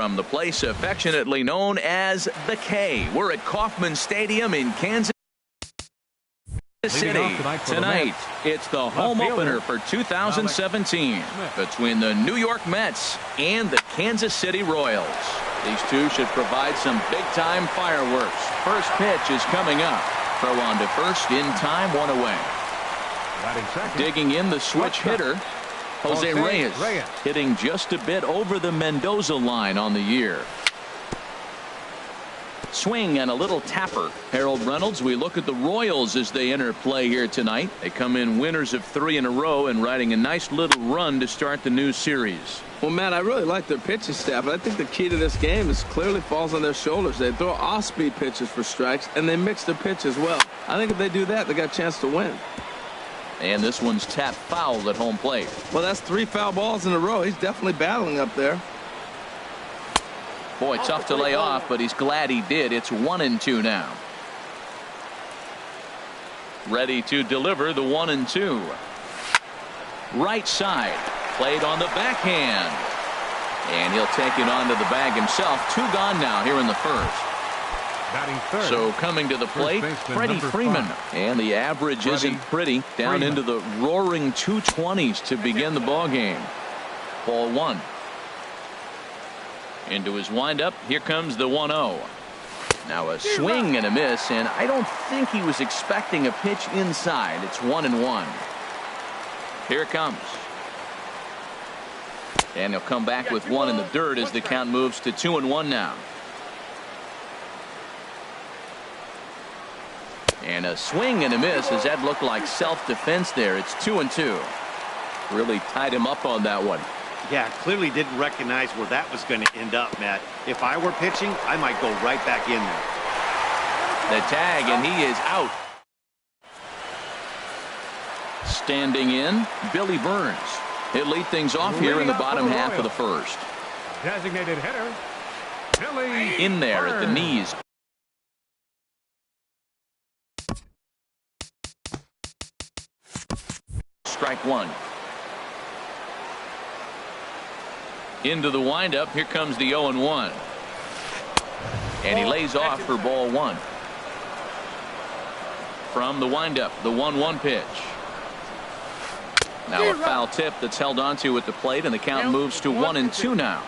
from the place affectionately known as the K. We're at Kauffman Stadium in Kansas City. Tonight, it's the home opener for 2017 between the New York Mets and the Kansas City Royals. These two should provide some big-time fireworks. First pitch is coming up. Throw on to first in time, one away. Digging in the switch hitter, Jose Reyes, hitting just a bit over the Mendoza line on the year. Swing and a little tapper. Harold Reynolds, we look at the Royals as they enter play here tonight. They come in winners of 3 in a row and riding a nice little run to start the new series. Well, Matt, I really like their pitching staff. I think the key to this game is clearly falls on their shoulders. They throw off-speed pitches for strikes, and they mix their pitch as well. I think if they do that, they got a chance to win. And this one's tapped foul at home plate. Well, that's 3 foul balls in a row. He's definitely battling up there. Boy, tough to lay off, but he's glad he did. It's 1-2 now. Ready to deliver the 1-2. Right side. Played on the backhand. And he'll take it onto the bag himself. 2 gone now here in the first. So coming to the plate, Freddie Freeman. And the average isn't pretty. Down into the roaring 220s to begin the ball game. Ball 1. Into his windup. Here comes the 1-0. Now a swing and a miss, and I don't think he was expecting a pitch inside. It's 1-1. Here it comes. And he'll come back with 1 in the dirt as the count moves to 2-1 now. And a swing and a miss as that looked like self-defense there. It's 2-2. Really tied him up on that one. Yeah, clearly didn't recognize where that was going to end up, Matt. If I were pitching, I might go right back in there. The tag, and he is out. Standing in, Billy Burns. He'll lead things off here in the bottom half of the first. Designated hitter, Billy in there at the knees. Strike 1. Into the windup. Here comes the 0-1. And he lays off for ball 1. From the windup, the 1-1 pitch. Now a foul tip that's held onto at the plate, and the count moves to 1-2 now.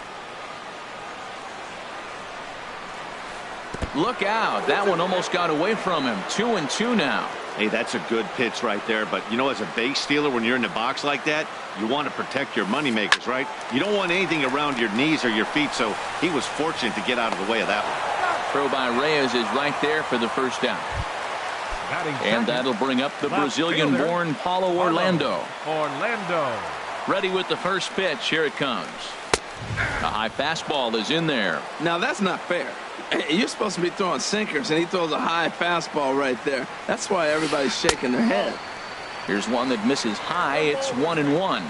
Look out. That one almost got away from him. 2-2 now. Hey, that's a good pitch right there. But, you know, as a base stealer, when you're in the box like that, you want to protect your moneymakers, right? You don't want anything around your knees or your feet, so he was fortunate to get out of the way of that one. Throw by Reyes is right there for the first down. And that'll bring up the Brazilian-born Paulo Orlando. Ready with the first pitch. Here it comes. A high fastball is in there. Now, that's not fair. You're supposed to be throwing sinkers, and he throws a high fastball right there. That's why everybody's shaking their head. Here's one that misses high. It's 1-1.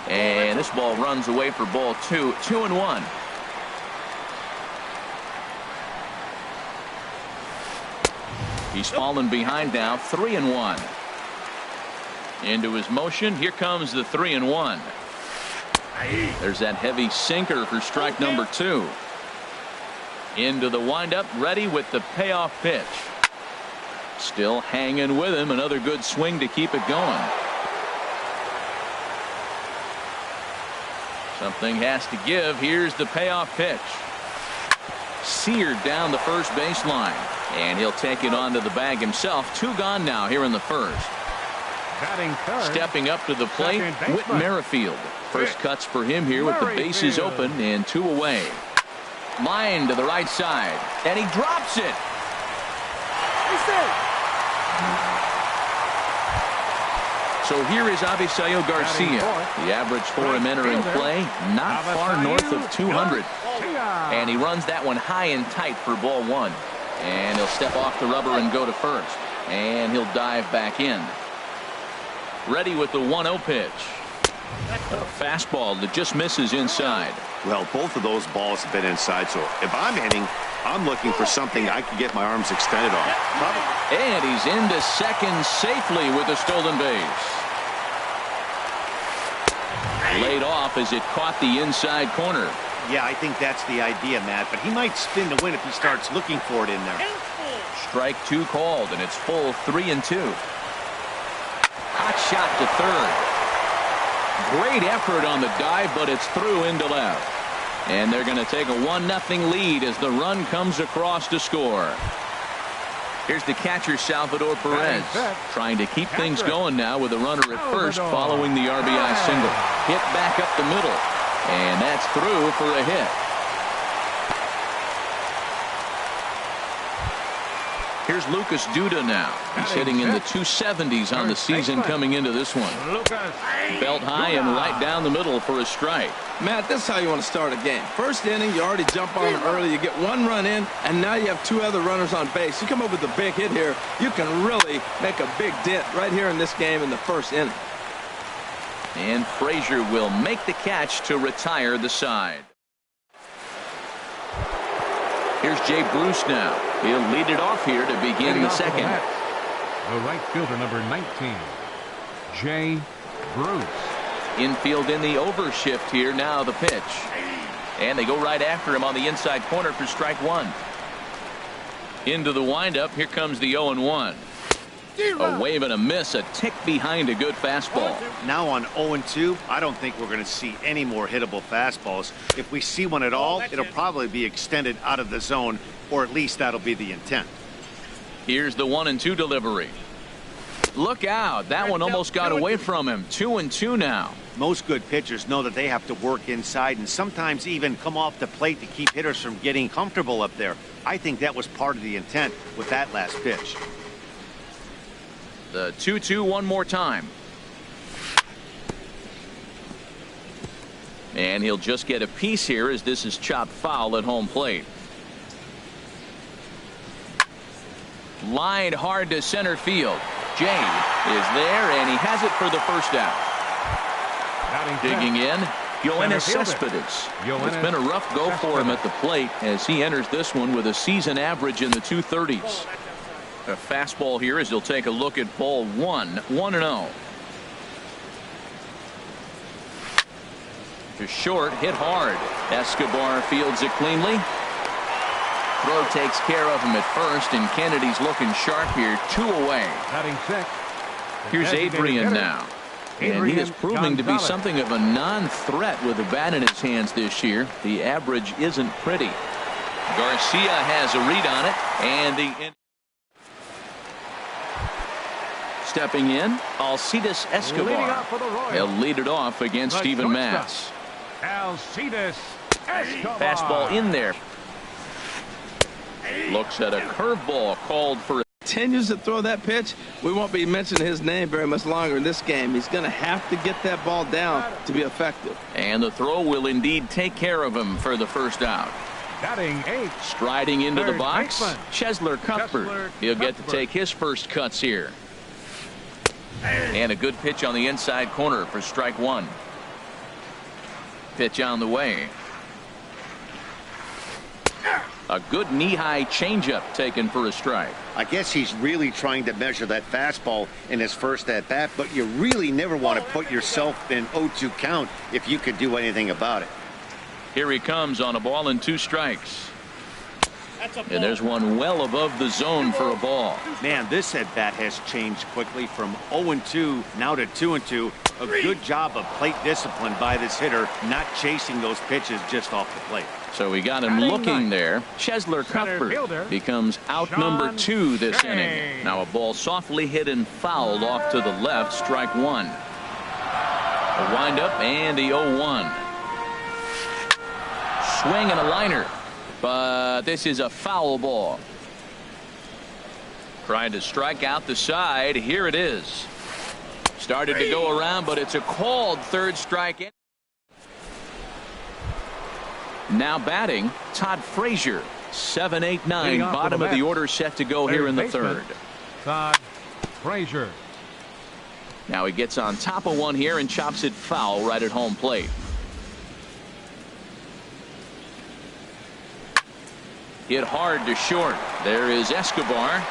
And this ball runs away for ball 2. 2-1. He's fallen behind now. 3-1. Into his motion. Here comes the 3-1. There's that heavy sinker for strike number 2. Into the windup, ready with the payoff pitch. Still hanging with him. Another good swing to keep it going. Something has to give. Here's the payoff pitch. Seared down the first baseline. And he'll take it onto the bag himself. 2 gone now here in the first. Stepping up to the plate, Whit Merrifield. First cuts for him here with the bases open and 2 away. Line to the right side, and he drops it. So here is Avisail Garcia. The average for him entering play, not far north of 200. And he runs that one high and tight for ball 1. And he'll step off the rubber and go to first. And he'll dive back in. Ready with the 1-0 pitch. A fastball that just misses inside. Well, both of those balls have been inside, so if I'm hitting, I'm looking for something I can get my arms extended on. And he's into second safely with a stolen base. Laid off as it caught the inside corner. Yeah, I think that's the idea, Matt, but he might spin to win if he starts looking for it in there. Strike two called, and it's full 3-2. Hot shot to third. Great effort on the dive, but it's through into left. And they're going to take a 1-0 lead as the run comes across to score. Here's the catcher, Salvador Perez, trying to keep things going now with a runner at first following the RBI single. Hit back up the middle, and that's through for a hit. Here's Lucas Duda now. He's hitting in the 270s on the season coming into this one. Belt high and right down the middle for a strike. Matt, this is how you want to start a game. First inning, you already jump on them early. You get one run in, and now you have two other runners on base. You come up with a big hit here, you can really make a big dent right here in this game in the first inning. And Frazier will make the catch to retire the side. Here's Jay Bruce now. He'll lead it off here to begin the second. The right fielder, number 19, Jay Bruce. Infield in the overshift here. Now the pitch. And they go right after him on the inside corner for strike one. Into the windup. Here comes the 0-1. A wave and a miss, a tick behind a good fastball. Now on 0-2, I don't think we're going to see any more hittable fastballs. If we see one at all, it'll probably be extended out of the zone, or at least that'll be the intent. Here's the 1-2 delivery. Look out. That one almost got away from him. 2-2 now. Most good pitchers know that they have to work inside and sometimes even come off the plate to keep hitters from getting comfortable up there. I think that was part of the intent with that last pitch. The 2-2 one more time. And he'll just get a piece here as this is chopped foul at home plate. Lined hard to center field. Jay is there, and he has it for the first out. Digging in, Yoenis Cespedes. It's been a rough go for him at the plate as he enters this one with a season average in the 230s. A fastball here as he'll take a look at ball one. 1-0. To short, hit hard. Escobar fields it cleanly. Throw takes care of him at first, and Kennedy's looking sharp here. 2 away. Here's Adrian now. And he is proving to be something of a non-threat with a bat in his hands this year. The average isn't pretty. Garcia has a read on it, and the stepping in, Alcides Escobar. He'll lead it off against Steven Matz. Alcides Escobar. Fastball in there. Looks at a curveball called for. Continues to throw that pitch, we won't be mentioning his name very much longer in this game. He's going to have to get that ball down to be effective. And the throw will indeed take care of him for the first out. Batting 8. Striding into the Third box, baseman. Cheslor Cuthbert. He'll get to take his first cuts here. And a good pitch on the inside corner for strike one. Pitch on the way. A good knee-high changeup taken for a strike. I guess he's really trying to measure that fastball in his first at-bat, but you really never want to put yourself in 0-2 count if you could do anything about it. Here he comes on a ball and 2 strikes. And there's one well above the zone for a ball. Man, this at-bat has changed quickly from 0-2 now to 2-2. A good job of plate discipline by this hitter, not chasing those pitches just off the plate. So we got him looking there. Cheslor Cuthbert becomes out number 2 this inning. Now a ball softly hit and fouled off to the left, strike one. A windup and the 0-1. Swing and a liner. But this is a foul ball. Trying to strike out the side. Here it is. Started to go around, but it's a called third strike. Now batting, Todd Frazier. 7, 8, 9. Bottom of the order set to go here in the third. Todd Frazier. Now he gets on top of one here and chops it foul right at home plate. Hit hard to short. There is Escobar.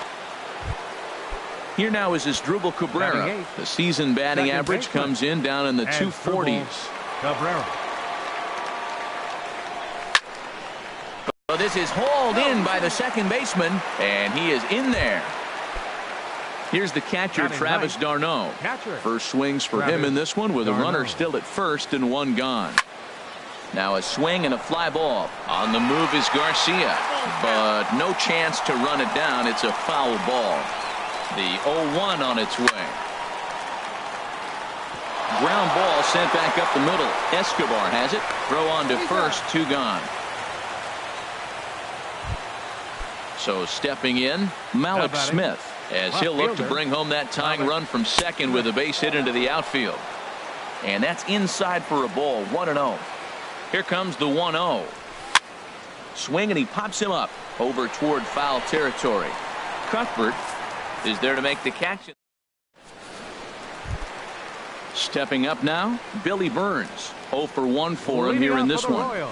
Here now is Asdrubal Cabrera. The season batting average comes in down in the 240s. Cabrera. So this is hauled in by the second baseman, and he is in there. Here's the catcher, Travis d'Arnaud. First swings for him in this one with a runner still at first and one gone. Now a swing and a fly ball. On the move is Garcia, but no chance to run it down. It's a foul ball. The 0-1 on its way. Ground ball sent back up the middle. Escobar has it. Throw on to first, two gone. So stepping in, Malik Smith, as he'll look to bring home that tying run from second with a base hit into the outfield. And that's inside for a ball, 1-0. Here comes the 1-0. Swing, and he pops him up over toward foul territory. Cuthbert is there to make the catch. Stepping up now, Billy Burns. 0 for 1 for him here in this one.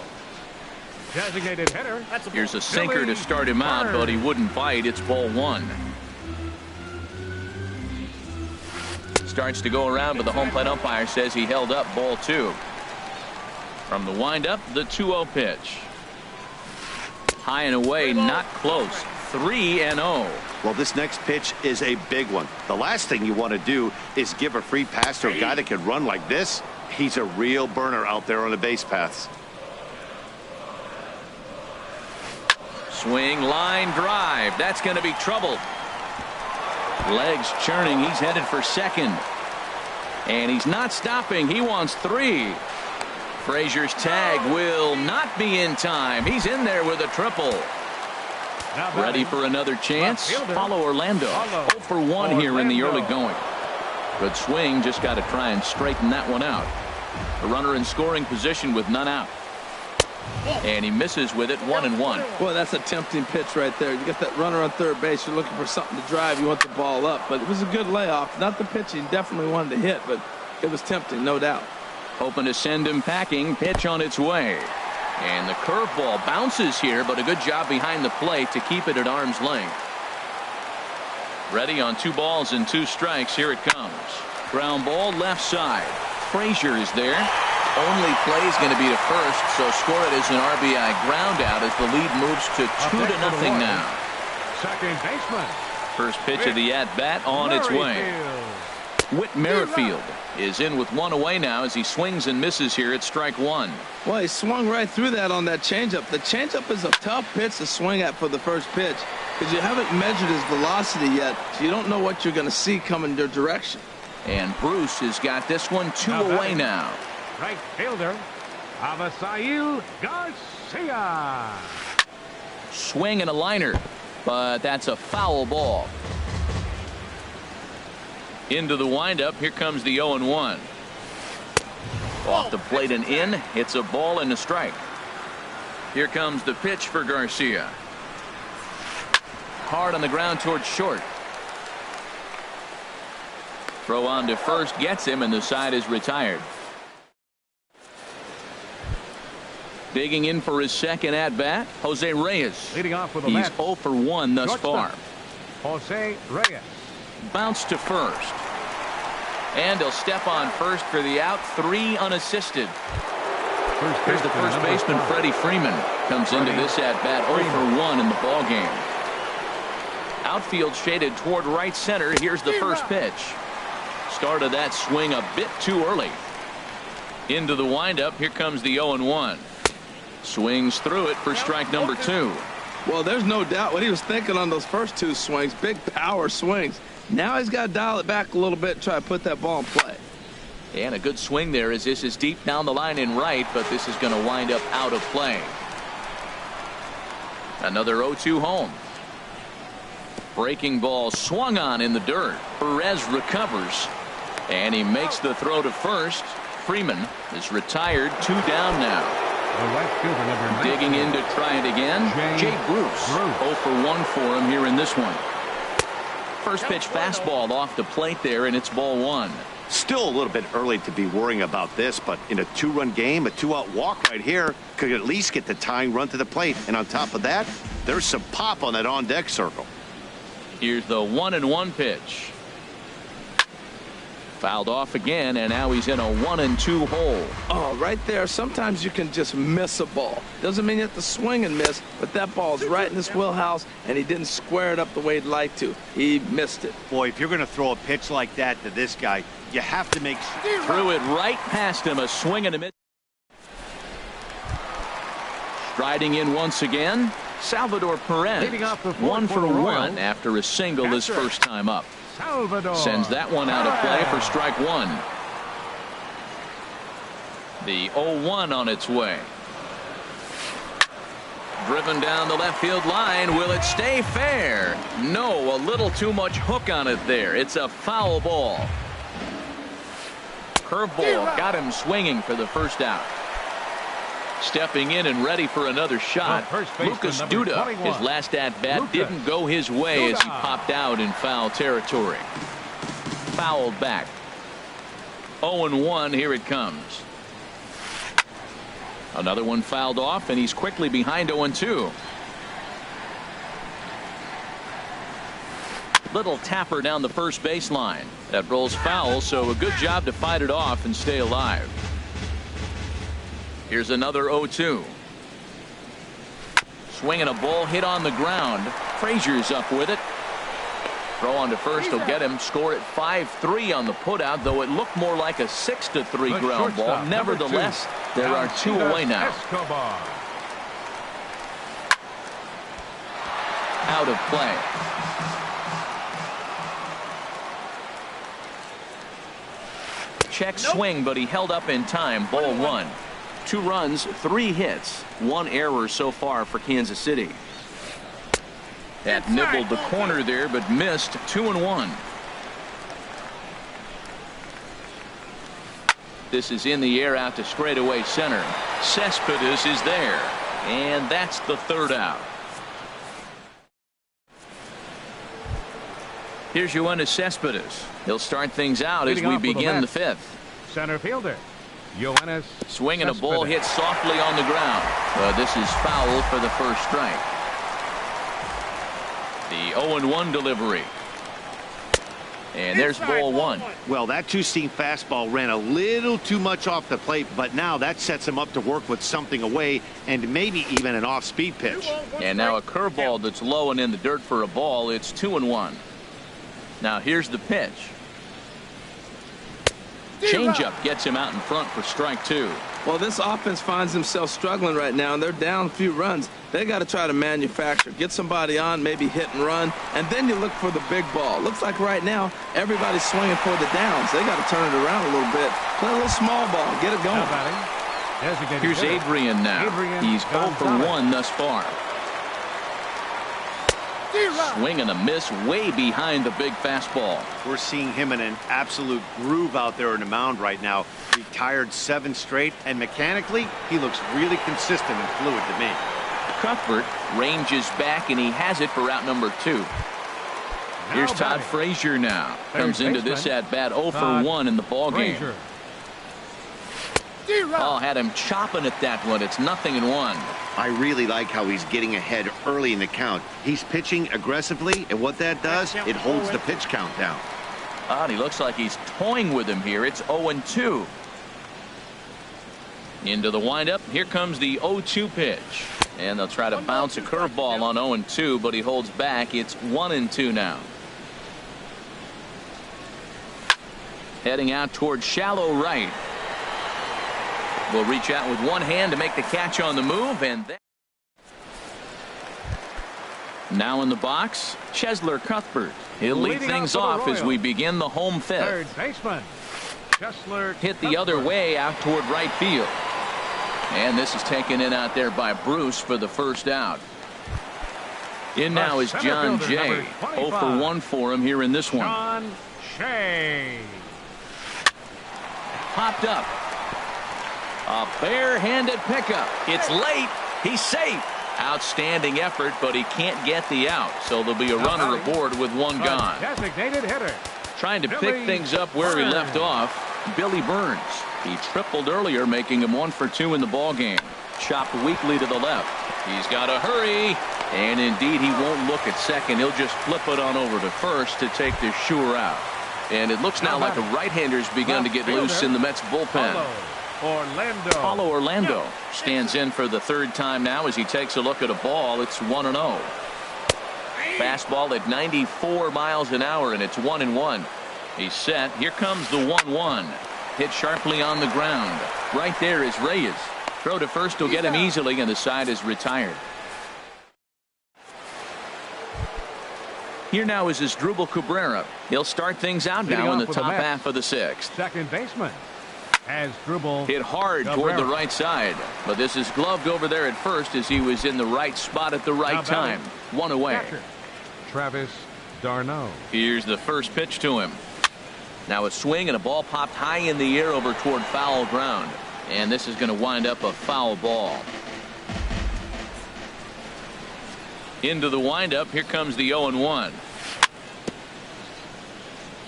Designated hitter. Here's a sinker to start him out, but he wouldn't bite. It's ball one. Starts to go around, but the home plate umpire says he held up ball two. From the windup, the 2-0 pitch. High and away, not close. 3-0. Well, this next pitch is a big one. The last thing you want to do is give a free pass to a guy that can run like this. He's a real burner out there on the base paths. Swing, line drive. That's going to be trouble. Legs churning. He's headed for second. And he's not stopping. He wants three. Frazier's tag will not be in time. He's in there with a triple. Ready for another chance? Follow Orlando. 0 for 1 here in the early going. Good swing. Just got to try and straighten that one out. The runner in scoring position with none out. And he misses with it, 1-1. Boy, that's a tempting pitch right there. You get that runner on third base. You're looking for something to drive. You want the ball up. But it was a good layoff. Not the pitch he definitely wanted to hit, but it was tempting, no doubt. Hoping to send him packing. Pitch on its way. And the curveball bounces here, but a good job behind the plate to keep it at arm's length. Ready on 2 balls and 2 strikes. Here it comes. Ground ball left side. Frazier is there. Only play is going to be to first, so score it as an RBI ground out as the lead moves to 2-0 now. Second baseman. First pitch of the at-bat on its way. Whit Merrifield is in with 1 away now as he swings and misses here at strike 1. Well, he swung right through that on that changeup. The changeup is a tough pitch to swing at for the first pitch because you haven't measured his velocity yet, so you don't know what you're going to see coming your direction. And Bruce has got this one 2 away now. Right fielder, Avisail Garcia. Swing and a liner, but that's a foul ball. Into the windup. Here comes the 0-1. Off the plate and in. It's a ball and a strike. Here comes the pitch for Garcia. Hard on the ground towards short. Throw on to first gets him, and the side is retired. Digging in for his second at-bat, Jose Reyes. Leading off with a He's 0 for 1 thus far. Jose Reyes. Bounce to first. And he'll step on first for the out. 3 unassisted. Here's the first baseman, Freddie Freeman. Comes into this at-bat 0 for 1 in the ballgame. Outfield shaded toward right center. Here's the first pitch. Started that swing a bit too early. Into the windup. Here comes the 0-1. Swings through it for strike number 2. Well, there's no doubt what he was thinking on those first 2 swings. Big power swings. Now he's got to dial it back a little bit and try to put that ball in play. And a good swing there as this is deep down the line in right, but this is going to wind up out of play. Another 0-2 home. Breaking ball swung on in the dirt. Perez recovers, and he makes the throw to first. Freeman is retired. 2 down now. Digging in to try it again, Jay Bruce. 0 for 1 for him here in this one. First pitch fastball off the plate there, and it's ball 1. Still a little bit early to be worrying about this, but in a 2-run game, a 2-out walk right here could at least get the tying run to the plate. And on top of that, there's some pop on that on-deck circle. Here's the 1-1 pitch. Fouled off again, and now he's in a 1-2 hole. Oh, right there. Sometimes you can just miss a ball. Doesn't mean you have to swing and miss, but that ball's right in his wheelhouse, and he didn't square it up the way he'd like to. He missed it. Boy, if you're going to throw a pitch like that to this guy, you have to make sure. Threw it right past him, a swing and a miss. Striding in once again, Salvador Perez. Leading off the 1 for for the 1 Royals. after a single his first time up. Salvador. Sends that one out of play for strike one. The 0-1 on its way. Driven down the left field line. Will it stay fair? No, a little too much hook on it there. It's a foul ball. Curveball got him swinging for the first out. Stepping in and ready for another shot. Lucas Duda, his last at-bat didn't go his way as he popped out in foul territory. Fouled back. 0-1, here it comes. Another one fouled off, and he's quickly behind 0-2. Little tapper down the first baseline. That rolls foul, so a good job to fight it off and stay alive. Here's another 0-2. Swinging a ball hit on the ground. Frazier's up with it. Throw on to first will get him. Score at 5-3 on the putout, though it looked more like a 6-3 ground ball. Nevertheless, there are 2 away now. Out of play. Check swing, but he held up in time. Ball 1. 2 runs, 3 hits, 1 error so far for Kansas City. That nibbled the corner there, but missed. 2-1. This is in the air out to straightaway center. Cespedes is there, and that's the 3rd out. Here's Yoenis Cespedes. He'll start things out as we begin the 5th. Center fielder Yoenis. Swinging a ball hit softly on the ground. This is foul for the first strike. The 0-1 delivery. And there's ball 1. Well, that two-seam fastball ran a little too much off the plate, but now that sets him up to work with something away and maybe even an off-speed pitch. And now a curveball that's low and in the dirt for a ball. It's 2-1. Now here's the pitch. Changeup gets him out in front for strike 2. Well, this offense finds themselves struggling right now, and they're down a few runs. They got to try to manufacture, get somebody on, maybe hit and run, and then you look for the big ball. Looks like right now everybody's swinging for the downs. They got to turn it around a little bit, play a little small ball, get it going. Here's Adrian now. He's 0 for 1 thus far. Swing and a miss way behind the big fastball. We're seeing him in an absolute groove out there in the mound right now. Retired 7 straight, and mechanically, he looks really consistent and fluid to me. Cuthbert ranges back, and he has it for out number 2. Here's Todd Frazier now. Comes into this at-bat 0 for 1 in the ballgame. Oh, had him chopping at that one. It's 0-1. I really like how he's getting ahead early in the count. He's pitching aggressively, and what that does, it holds the pitch count down. And he looks like he's toying with him here. It's 0-2. Into the windup. Here comes the 0-2 pitch. And they'll try to bounce a curveball on 0-2, but he holds back. It's 1-2 now. Heading out towards shallow right. Will reach out with one hand to make the catch on the move, and then now in the box, Chesler Cuthbert. He'll lead things off as we begin the home 5th. Third baseman Chesler hit the other way out toward right field, and this is taken in out there by Bruce for the first out. In now is John Jay. 0 for 1 for him here in this one. John Jay. Popped up. A barehanded pickup. It's late. He's safe. Outstanding effort, but he can't get the out. So there'll be a runner aboard with one gone. Designated hitter. Trying to pick things up where he left off, Billy Burns. He tripled earlier, making him 1 for 2 in the ballgame. Chopped weakly to the left. He's got to hurry. And indeed, he won't look at second. He'll just flip it on over to first to take the sure out. And it looks now like a right-hander's begun to get loose in the Mets bullpen. Paulo Orlando stands in for the third time now as he takes a look at a ball. It's 1-0. Fastball at 94 miles an hour, and it's 1-1. He's set. Here comes the 1-1. Hit sharply on the ground. Right there is Reyes. Throw to first will get him easily, and the side is retired. Here now is Asdrubal Cabrera. He'll start things out now in the top half of the sixth. Second baseman Asdrubal hit hard toward the right side, but this is gloved over there at first as he was in the right spot at the right time. One away. Catcher Travis d'Arnaud. Here's the first pitch to him. Now a swing and a ball popped high in the air over toward foul ground, and this is going to wind up a foul ball. Into the windup. Here comes the 0-1.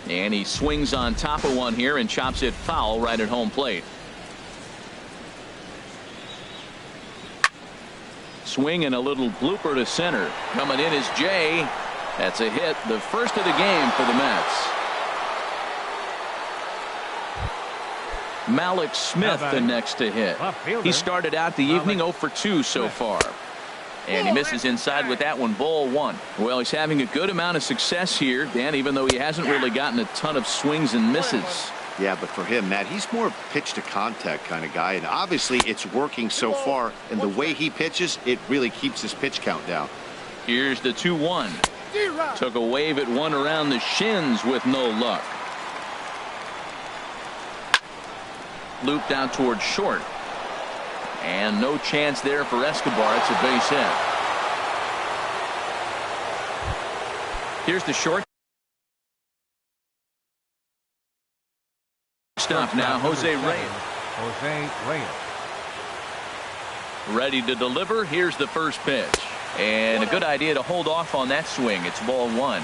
And he swings on top of one here and chops it foul right at home plate. Swing and a little blooper to center. Coming in is Jay. That's a hit, the first of the game for the Mets. Malik Smith the next to hit. He started out the evening 0 for 2 so far. And he misses inside with that one. Ball one. Well, he's having a good amount of success here, Dan, even though he hasn't really gotten a ton of swings and misses. Yeah, but for him, Matt, he's more pitch to contact kind of guy, and obviously it's working so far, and the way he pitches, it really keeps his pitch count down. Here's the 2-1. Took a wave at one around the shins with no luck. Looped out towards short. And no chance there for Escobar. It's a base hit. Here's the short. Stop now, Jose Reyes. Ready to deliver. Here's the first pitch. And a good idea to hold off on that swing. It's ball one.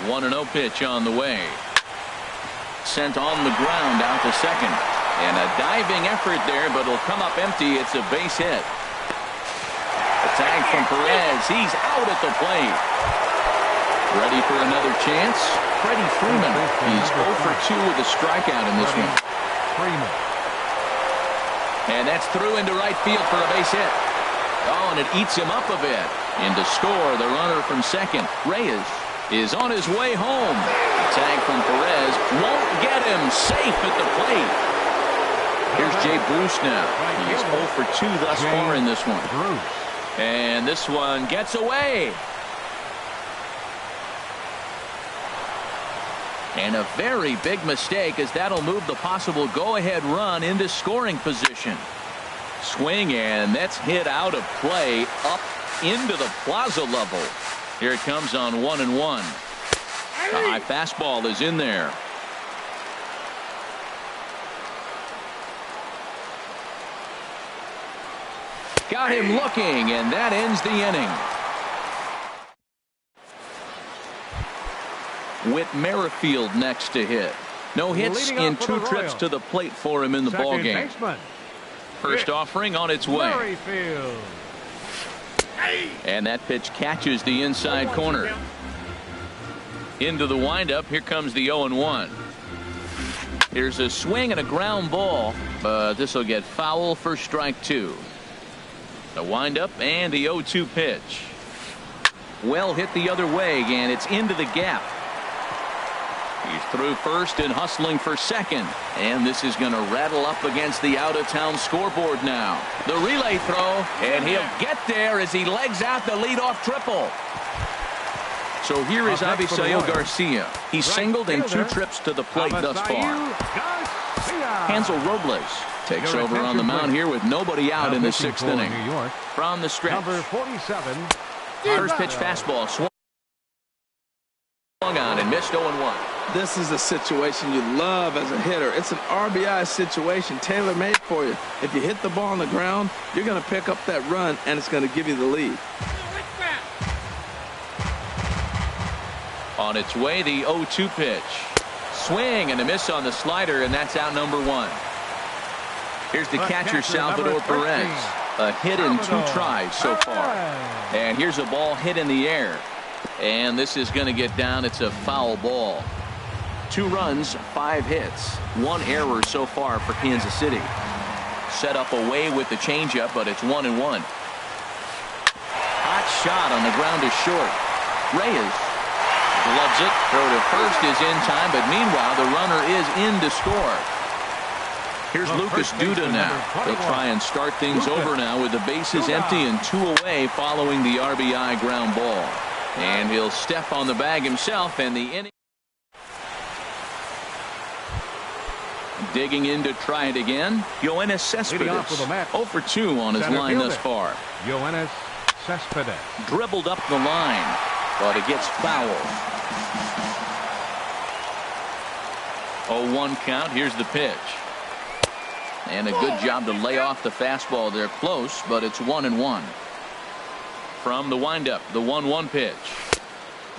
1-0 pitch on the way. Sent on the ground out to second. And a diving effort there, but it'll come up empty. It's a base hit. A tag from Perez. He's out at the plate. Ready for another chance? Freddie Freeman. He's 0 for 2 with a strikeout in this one. And that's through into right field for a base hit. Oh, and it eats him up a bit. In to score, the runner from second. Reyes is on his way home. The tag from Perez won't get him. Safe at the plate. Here's Jay Bruce now. He's 0 for 2 thus far in this one. And this one gets away. And a very big mistake, as that'll move the possible go-ahead run into scoring position. Swing, and that's hit out of play up into the plaza level. Here it comes on 1-1. The high fastball is in there. Got him looking, and that ends the inning. Whit Merrifield next to hit. No hits in 2 trips to the plate for him in the ballgame. First offering on its way. And that pitch catches the inside corner. Into the windup. Here comes the 0-1. Here's a swing and a ground ball, but this will get foul for strike 2. The windup and the 0-2 pitch. Well hit the other way, and it's into the gap. He's through first and hustling for second. And this is going to rattle up against the out-of-town scoreboard now. The relay throw, and he'll get there as he legs out the leadoff triple. So here is Avisail Garcia. He's singled in 2 trips to the plate thus far. Hansel Robles takes over on the mound here with nobody out in the 6th inning. From the stretch. Number 47. First pitch fastball swung on and missed 0-1. This is a situation you love as a hitter. It's an RBI situation tailor-made for you. If you hit the ball on the ground, you're going to pick up that run, and it's going to give you the lead. On its way, the 0-2 pitch. Swing and a miss on the slider, and that's out number 1. Here's the catcher, Salvador Perez. A hit in 2 tries so far. And here's a ball hit in the air. And this is going to get down. It's a foul ball. 2 runs, 5 hits, 1 error so far for Kansas City. Set up away with the changeup, but it's 1-1. Hot shot on the ground is short. Reyes gloves it. Throw to first is in time, but meanwhile the runner is in to score. Here's Lucas Duda now. They'll try and start things over now with the bases empty and 2 away following the RBI ground ball. And he'll step on the bag himself, and the inning. Digging in to try it again. Yoenis Cespedes. 0 for 2 on his line thus far. Yoenis Cespedes. Dribbled up the line, but it gets fouled. 0-1 count. Here's the pitch. And a good job to lay off the fastball there close, but it's 1-1. From the windup, the 1-1 pitch.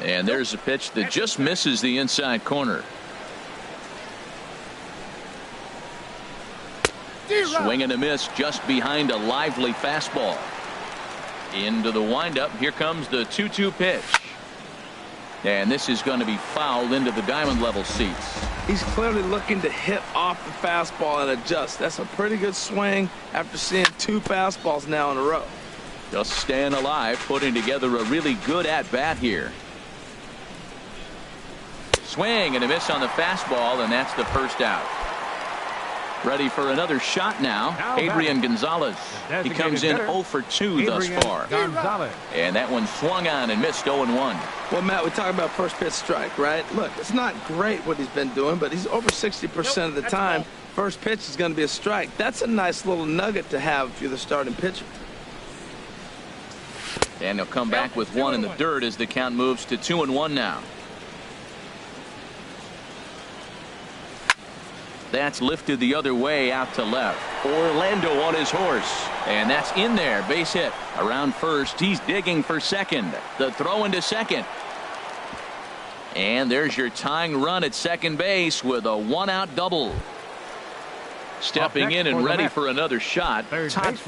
And there's a pitch that just misses the inside corner. Swing and a miss just behind a lively fastball. Into the windup. Here comes the 2-2 pitch. And this is going to be fouled into the diamond level seats. He's clearly looking to hit off the fastball and adjust. That's a pretty good swing after seeing 2 fastballs now in a row. Just staying alive, putting together a really good at-bat here. Swing and a miss on the fastball, and that's the first out. Ready for another shot now. Adrian Gonzalez. He comes in 0 for 2 thus far. And that one swung on and missed 0-1. Well, Matt, we talk about first pitch strike, right? Look, it's not great what he's been doing, but he's over 60% of the time. First pitch is going to be a strike. That's a nice little nugget to have if you're the starting pitcher. And he'll come back with 1 in the dirt as the count moves to 2-1 now. That's lifted the other way out to left. Orlando on his horse. And that's in there. Base hit. Around first. He's digging for second. The throw into second. And there's your tying run at second base with a 1-out double. Stepping in and ready for another shot. Todd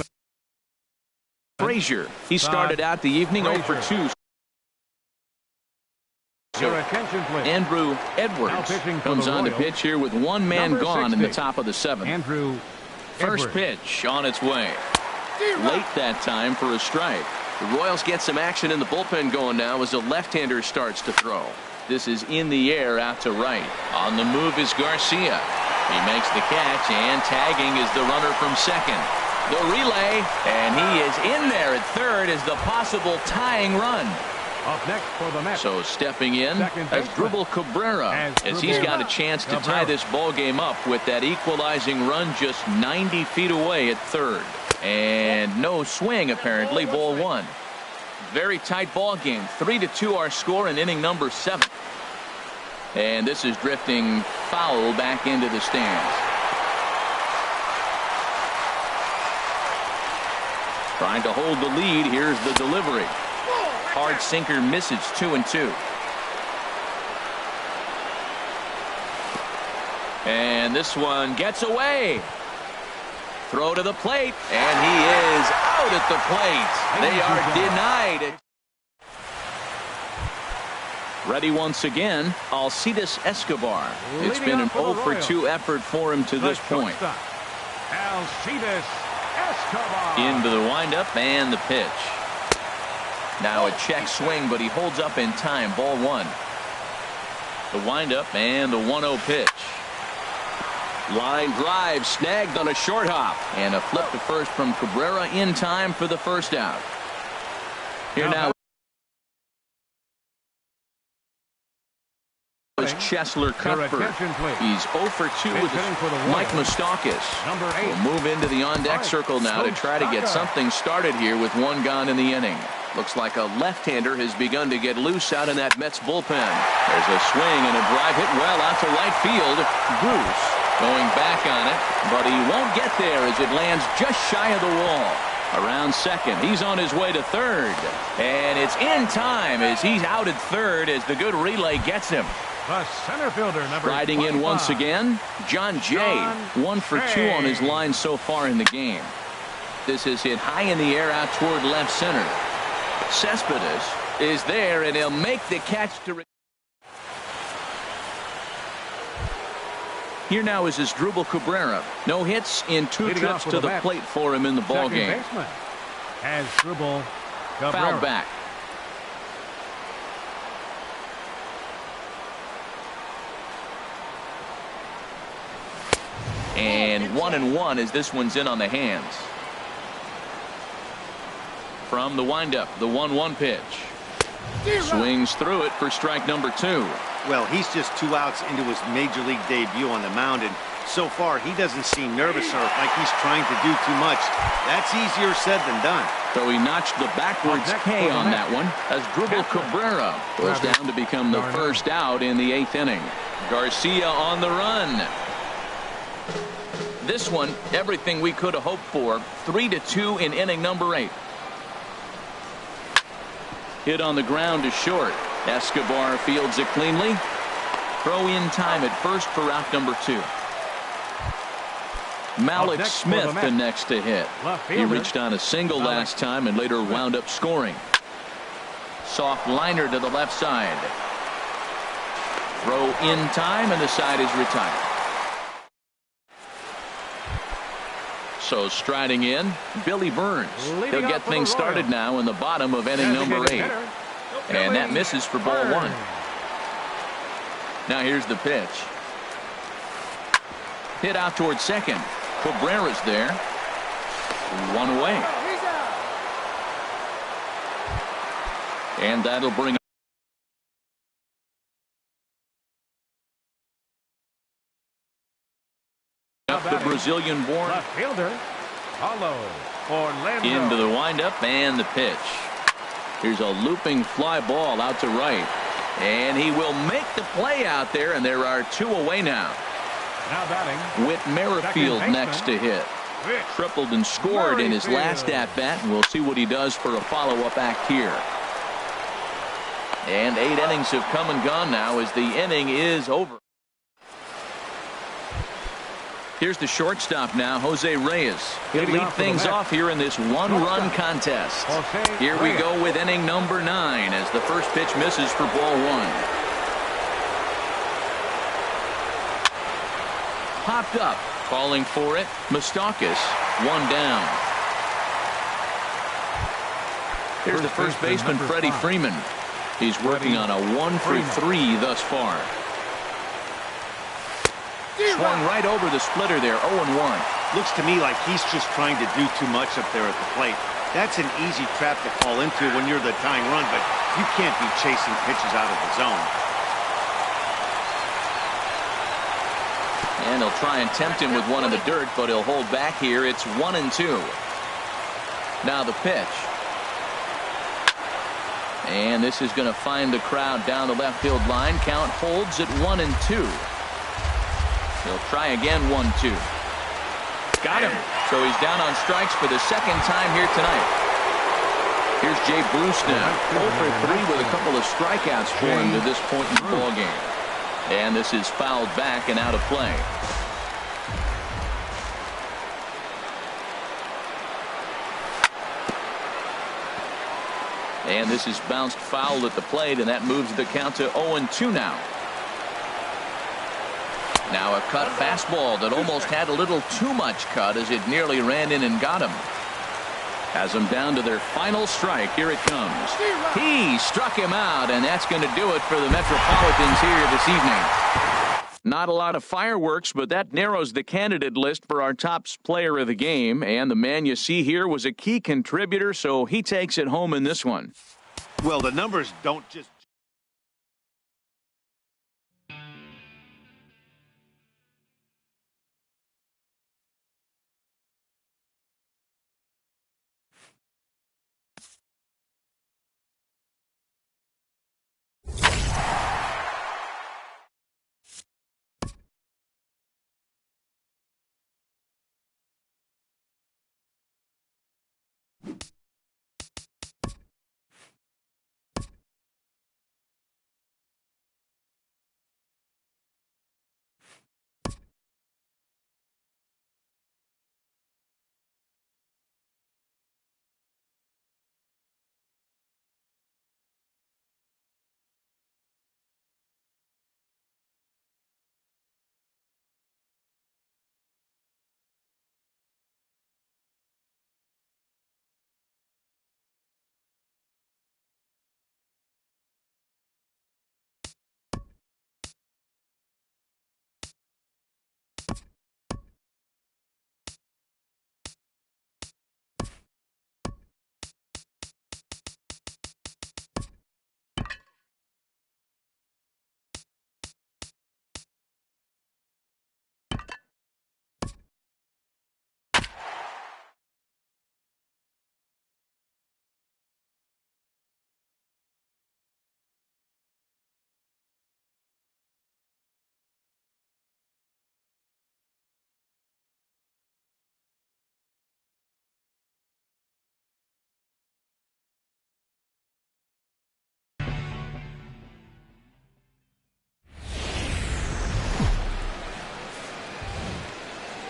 Frazier. He started out the evening 0 for 2. Andrew Edwards comes on to pitch here with 1 man gone in the top of the 7th. First pitch on its way. Late that time for a strike. The Royals get some action in the bullpen going now as a left-hander starts to throw. This is in the air out to right. On the move is Garcia. He makes the catch, and tagging is the runner from second. The relay, and he is in there at third as the possible tying run. Up next for the Mets. So stepping in as Dribble Cabrera as he's got a chance to tie this ball game up with that equalizing run just 90 feet away at third. And no swing apparently. Ball 1. Very tight ball game. 3-2 our score in inning number 7. And this is drifting foul back into the stands. Trying to hold the lead. Here's the delivery. Hard sinker misses. 2-2. And this one gets away. Throw to the plate, and he is out at the plate. They are denied. Ready once again, Alcides Escobar. It's been an 0 for 2 effort for him to this point. Alcides Escobar. Into the windup and the pitch. Now a check swing, but he holds up in time. Ball 1. The windup and the 1-0 pitch. Line drive snagged on a short hop, and a flip to first from Cabrera in time for the first out. Here now is Chesler Cuthbert. He's 0 for 2 with Mike Moustakas. Will move into the on-deck circle now to try to get something started here with 1 gone in the inning. Looks like a left-hander has begun to get loose out in that Mets bullpen. There's a swing and a drive hit well out to right field. Bruce going back on it, but he won't get there as it lands just shy of the wall. Around second. He's on his way to third. And it's in time as he's out at third as the good relay gets him. The center fielder, number Riding 25. in once again, John Jay. 1 for 2 on his line so far in the game. This is hit high in the air out toward left center. Cespedes is there, and he'll make the catch to. Here now is his Asdrubal Cabrera. No hits in 2 trips to the plate for him in the ballgame. Asdrubal Cabrera. Fouled back. And 1-1 as this one's in on the hands. From the windup, the 1-1 pitch. Swings through it for strike number 2. Well, he's just 2 outs into his major league debut on the mound, and so far he doesn't seem nervous or like he's trying to do too much. That's easier said than done. So he notched the backwards K on that one as Asdrubal Cabrera goes down to become the first out in the 8th inning. Garcia on the run. This one, everything we could have hoped for. 3-2 in inning number 8. Hit on the ground to short. Escobar fields it cleanly. Throw in time at first for out number 2. Malik Smith the next to hit. He reached on a single last time and later wound up scoring. Soft liner to the left side. Throw in time and the side is retired. So striding in, Billy Burns. He'll get things started now in the bottom of inning number 8. And that misses for ball 1. Now here's the pitch. Hit out towards second. Cabrera's there. 1 away. And that'll bring up the Brazilian-born left fielder Orlando. into the windup and the pitch. Here's a looping fly ball out to right, and he will make the play out there, and there are 2 away now. Now batting, Whit Merrifield next to hit. Tripled and scored in his last at-bat, and we'll see what he does for a follow-up act here. And 8 innings have come and gone now as the inning is over. Here's the shortstop now, Jose Reyes. He'll lead things off here in this 1-run contest. Here we go with inning number 9 as the first pitch misses for ball 1. Popped up, calling for it. Moustakis, 1 down. Here's the first baseman, Freddie Freeman. He's working on a 1 for 3 thus far. Swung right over the splitter there, 0-1. Looks to me like he's just trying to do too much up there at the plate. That's an easy trap to fall into when you're the tying run, but you can't be chasing pitches out of the zone. And he'll try and tempt him with one in the dirt, but he'll hold back here. It's 1-2. Now the pitch. And this is going to find the crowd down the left field line. Count holds at 1-2. He'll try again, 1-2. Got him. So he's down on strikes for the second time here tonight. Here's Jay Bruce now. 0 for 3 with a couple of strikeouts for him to this point in the ballgame. And this is fouled back and out of play. And this is bounced foul at the plate, and that moves the count to 0-2 now. Now a cut fastball that almost had a little too much cut as it nearly ran in and got him. Has them down to their final strike. Here it comes. He struck him out, and that's going to do it for the Metropolitans here this evening. Not a lot of fireworks, but that narrows the candidate list for our top player of the game. And the man you see here was a key contributor, so he takes it home in this one. Well, the numbers don't just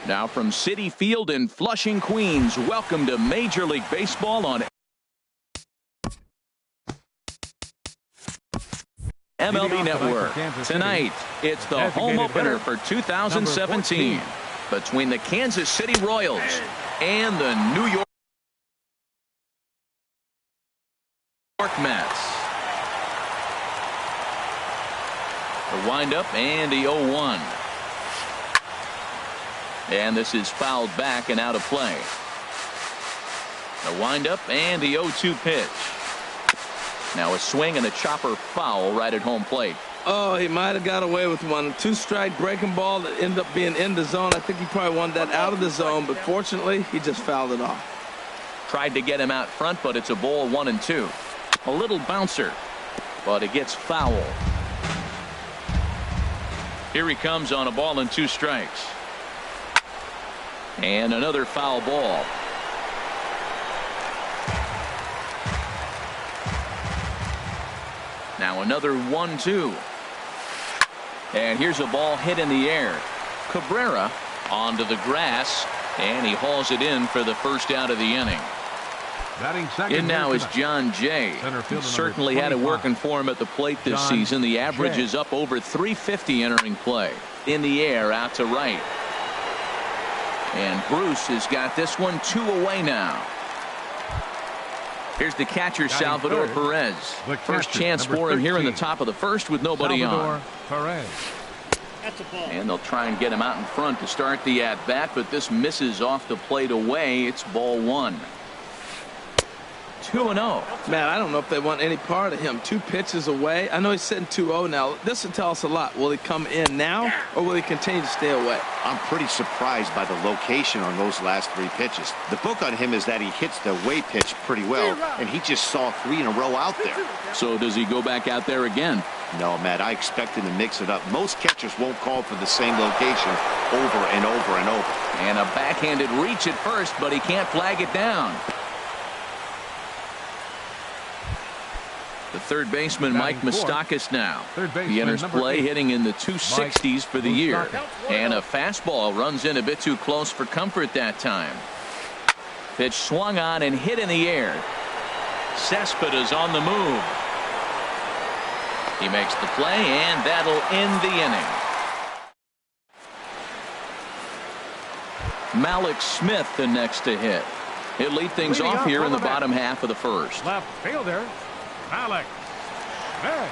Now from Citi Field in Flushing, Queens, welcome to Major League Baseball on MLB Network. Tonight, it's the home opener for 2017 between the Kansas City Royals and the New York Mets. The windup and the 0-1. And this is fouled back and out of play. The windup and the 0-2 pitch. Now a swing and a chopper foul right at home plate. Oh, he might have got away with one. 2-strike breaking ball that ended up being in the zone. I think he probably wanted that out of the zone, but fortunately, he just fouled it off. Tried to get him out front, but it's a ball 1-2. A little bouncer, but it gets foul. Here he comes on a ball and 2 strikes. And another foul ball. Now another 1-2. And here's a ball hit in the air. Cabrera onto the grass, and he hauls it in for the first out of the inning. In now is John Jay. He certainly had it working for him at the plate this season. The average is up over 350 entering play. In the air, out to right. And Bruce has got this one 2 away now. Here's the catcher, Salvador Perez. First chance for him here in the top of the first with nobody on. And they'll try and get him out in front to start the at-bat, but this misses off the plate away. It's ball 1. 2-0. Man, I don't know if they want any part of him. 2 pitches away. I know he's sitting 2-0 now. This will tell us a lot. Will he come in now, or will he continue to stay away? I'm pretty surprised by the location on those last 3 pitches. The book on him is that he hits the away pitch pretty well, and he just saw 3 in a row out there. So does he go back out there again? No, Matt, I expect him to mix it up. Most catchers won't call for the same location over and over and over. And a backhanded reach at first, but he can't flag it down. The third baseman, Mike Moustakas, now. He enters play hitting in the 260s for the year. And a fastball runs in a bit too close for comfort that time. Pitch swung on and hit in the air. Cespedes on the move. He makes the play, and that'll end the inning. Malik Smith the next to hit. He'll lead things off here in the bottom half of the first. Left fielder Malik Smith.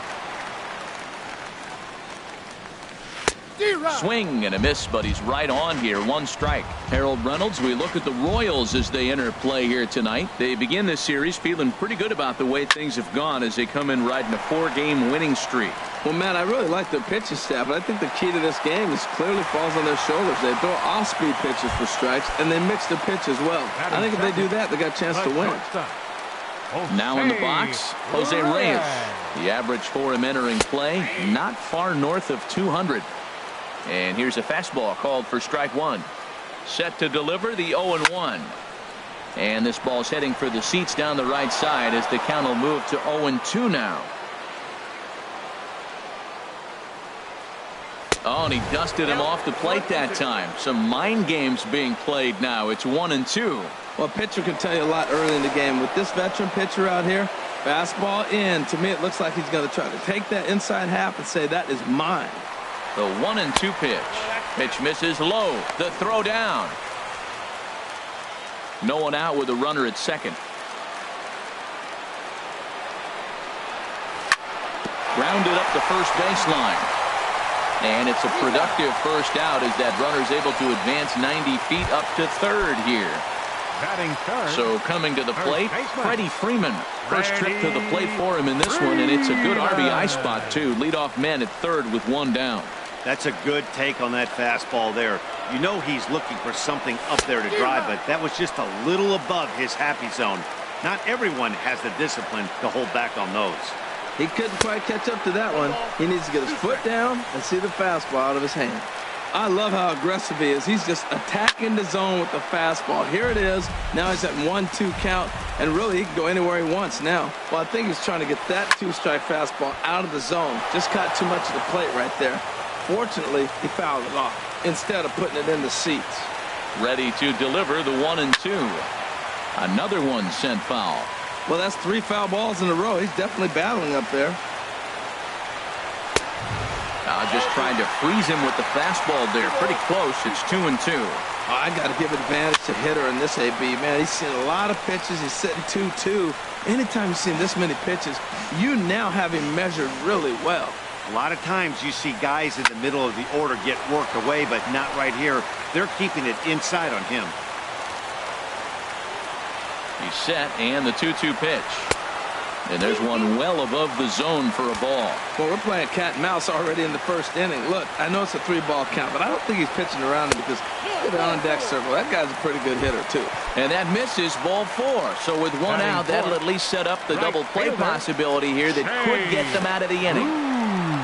Swing and a miss, but he's right on here. 1 strike. Harold Reynolds, we look at the Royals as they enter play here tonight. They begin this series feeling pretty good about the way things have gone as they come in riding a 4-game winning streak. Well, man, I really like their pitching staff, but I think the key to this game is clearly falls on their shoulders. They throw off-speed pitches for strikes, and they mix the pitch as well. I think if they do that, they got a chance to win. Now in the box, Jose Reyes. The average for him entering play, not far north of 200. And here's a fastball called for strike 1. Set to deliver the 0-1. And this ball's heading for the seats down the right side as the count will move to 0-2 now. Oh, and he dusted him off the plate that time. Some mind games being played now. It's 1-2. Well, a pitcher can tell you a lot early in the game. With this veteran pitcher out here, fastball in. To me, it looks like he's going to try to take that inside half and say, that is mine. The 1-2 pitch. Pitch misses low. The throw down. No one out with a runner at second. Grounded up the first baseline. And it's a productive first out as that runner's able to advance 90 feet up to third here. So coming to the plate, Freddie Freeman. First trip to the plate for him in this one, and it's a good RBI spot too. Leadoff man at third with 1 down. That's a good take on that fastball there. You know he's looking for something up there to drive, but that was just a little above his happy zone. Not everyone has the discipline to hold back on those. He couldn't quite catch up to that one. He needs to get his foot down and see the fastball out of his hand. I love how aggressive he is. He's just attacking the zone with the fastball. Here it is. Now he's at 1-2 count, and really he can go anywhere he wants now. Well, I think he's trying to get that 2-strike fastball out of the zone. Just caught too much of the plate right there. Fortunately, he fouled it off instead of putting it in the seats. ready to deliver the 1-2. Another one sent foul. Well, that's 3 foul balls in a row. He's definitely battling up there. Just trying to freeze him with the fastball there. Pretty close. It's 2-2. Oh, I got to give advantage to hitter in this AB. Man, he's seen a lot of pitches. He's sitting 2-2. Anytime you've seen this many pitches, you now have him measured really well. A lot of times you see guys in the middle of the order get worked away, but not right here. They're keeping it inside on him. He's set, and the 2-2 pitch. And there's one well above the zone for a ball. Well, we're playing cat and mouse already in the first inning. Look, I know it's a 3-ball count, but I don't think he's pitching around him because look at the on-deck circle. That guy's a pretty good hitter, too. And that misses ball 4. So with one out, that'll at least set up the double play possibility here that could get them out of the inning. And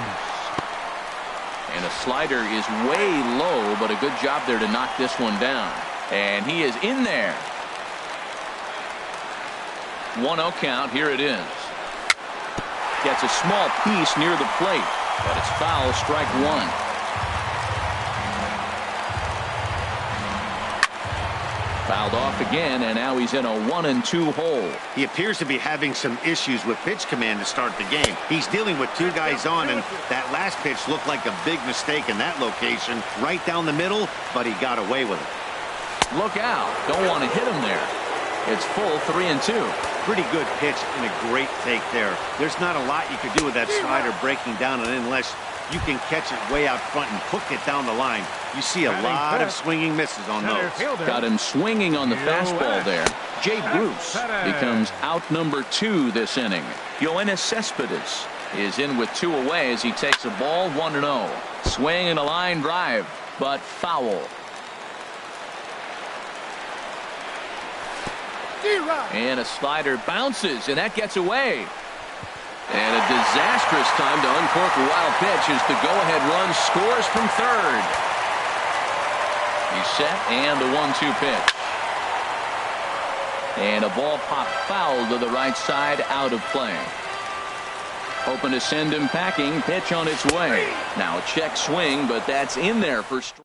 a slider is way low, but a good job there to knock this one down. And he is in there. 1-0 count. Here it is. Gets a small piece near the plate, but it's foul. Strike 1. Fouled off again, and now he's in a 1-2 hole. He appears to be having some issues with pitch command to start the game. He's dealing with 2 guys on, and that last pitch looked like a big mistake in that location. Right down the middle, but he got away with it. Look out. Don't want to hit him there. It's full 3-2. Pretty good pitch and a great take there. There's not a lot you could do with that slider breaking down, and unless you can catch it way out front and hook it down the line, you see a lot of swinging misses on those. Got him swinging on the fastball there. Jay Bruce becomes out number 2 this inning. Yoenis Cespedes is in with 2 away as he takes a ball 1-0. Swing and a line drive, but foul. And a slider bounces, and that gets away. And a disastrous time to uncork a wild pitch as the go-ahead run scores from third. He's set, and the 1-2 pitch. And a ball pop foul to the right side, out of play. Hoping to send him packing. Pitch on its way. Now a check swing, but that's in there for strike.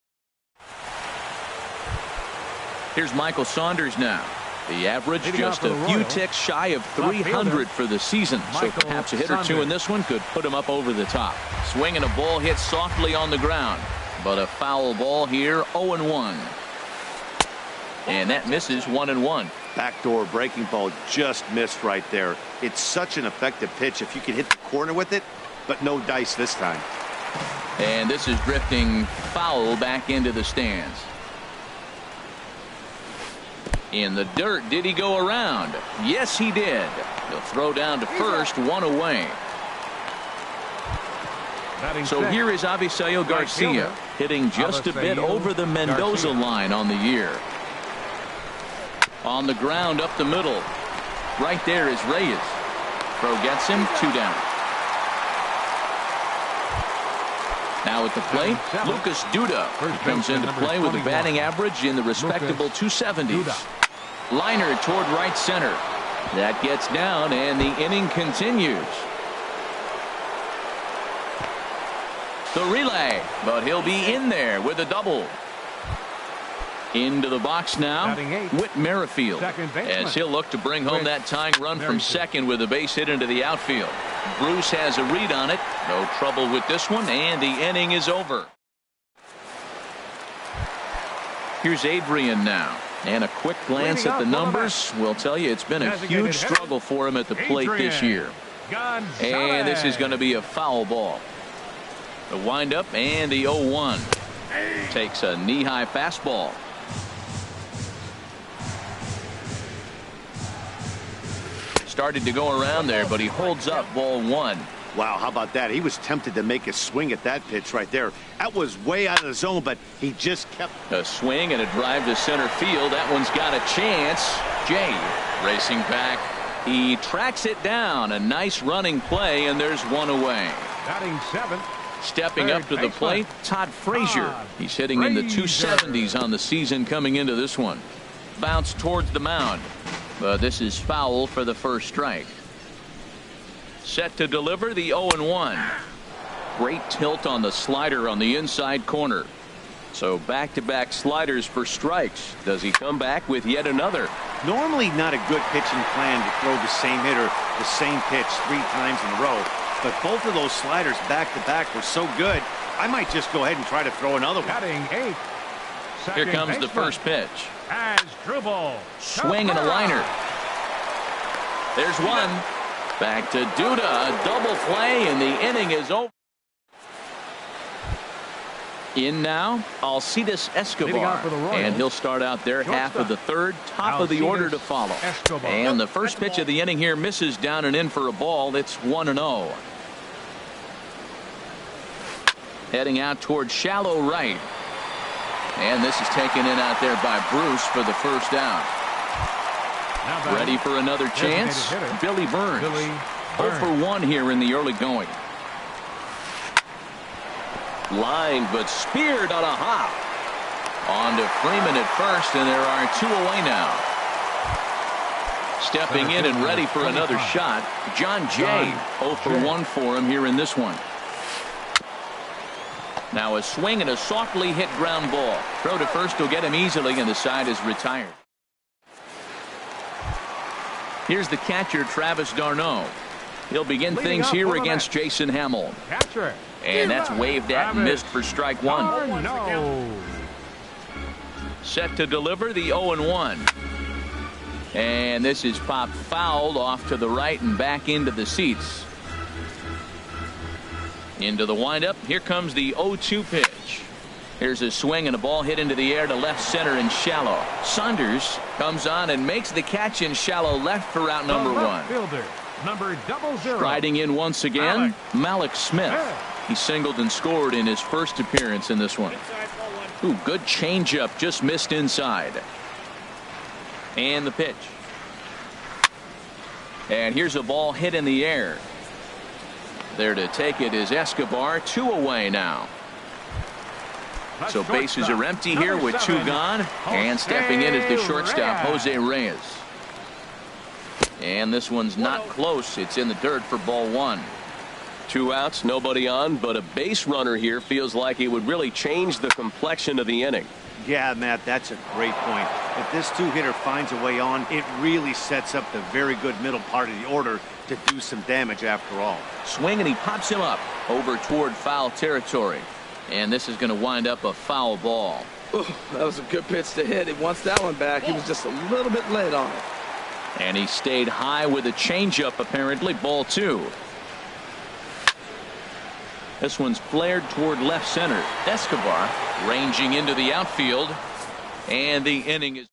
Here's Michael Saunders now. The average just a few ticks shy of 300 for the season. So perhaps a hit or 2 in this one could put him up over the top. Swing and a ball hit softly on the ground. But a foul ball here, 0-1. And that misses 1-1. Backdoor breaking ball just missed right there. It's such an effective pitch if you can hit the corner with it, but no dice this time. And this is drifting foul back into the stands. In the dirt, did he go around? Yes, he did. He'll throw down to first, 1 away. So here is Avisail Garcia hitting just a bit over the Mendoza line on the year. On the ground up the middle. Right there is Reyes. Throw gets him, 2 down. Now at the plate, Lucas Duda comes into play with a batting average in the respectable 270s. Liner toward right center. That gets down, and the inning continues. The relay, but he'll be in there with a double. Into the box now, Whit Merrifield, as he'll look to bring home that tying run from second with a base hit into the outfield. Bruce has a read on it. No trouble with this one, and the inning is over. Here's Adrian now. And a quick glance at the numbers will tell you it's been a huge struggle for him at the plate this year. And this is going to be a foul ball. The windup and the 0-1. Takes a knee-high fastball. Started to go around there, but he holds up ball 1. Wow, how about that? He was tempted to make a swing at that pitch right there. That was way out of the zone, but he just kept. A swing and a drive to center field. That one's got a chance. Jay racing back. He tracks it down. A nice running play, and there's 1 away. Batting 7. Stepping up to the plate, Todd Frazier. He's hitting in the 270s on the season coming into this one. Bounce towards the mound, but this is foul for the first strike. Set to deliver the 0-1. Great tilt on the slider on the inside corner. So back-to-back sliders for strikes. Does he come back with yet another? Normally not a good pitching plan to throw the same hitter the same pitch 3 times in a row. But both of those sliders back-to-back were so good, I might just go ahead and try to throw another one. Batting 8th. Here comes the first pitch. Asdrubal. Swing and a liner. There's one. Back to Duda. A double play, and the inning is over. In now, Alcides Escobar, and he'll start out their half of the third, top of the order to follow. And the first pitch of the inning here misses down and in for a ball. It's 1-0. Heading out towards shallow right. And this is taken in out there by Bruce for the first out. Ready for another chance? Billy Burns. 0 for 1 here in the early going. Line, but speared on a hop. On to Freeman at first, and there are 2 away now. Stepping in and ready for another shot, John Jay. 0 for 1 for him here in this one. Now a swing and a softly hit ground ball. Throw to first will get him easily, and the side is retired. Here's the catcher, Travis d'Arnaud. He'll begin things here against Jason Hamill. And that's waved at and missed for strike 1. Set to deliver the 0-1. And this is popped fouled off to the right and back into the seats. Into the windup. Here comes the 0-2 pitch. Here's a swing and a ball hit into the air to left center and shallow. Saunders comes on and makes the catch in shallow left for out number 1. Fielder, number 00. Striding in once again, Malik Smith. He singled and scored in his first appearance in this one. Ooh, good changeup, just missed inside. And the pitch. And here's a ball hit in the air. There to take it is Escobar. 2 away now. So bases are empty here with 2 gone. And stepping in is the shortstop, Jose Reyes. And this one's not close. It's in the dirt for ball 1. 2 outs, nobody on, but a base runner here feels like it would really change the complexion of the inning. Yeah, Matt, that's a great point. If this 2-hitter finds a way on, it really sets up the very good middle part of the order to do some damage after all. Swing, and he pops him up over toward foul territory. And this is going to wind up a foul ball. Ooh, that was a good pitch to hit. He wants that one back. He was just a little bit late on it. And he stayed high with a changeup, apparently. Ball 2. This one's flared toward left center. Escobar ranging into the outfield. And the inning is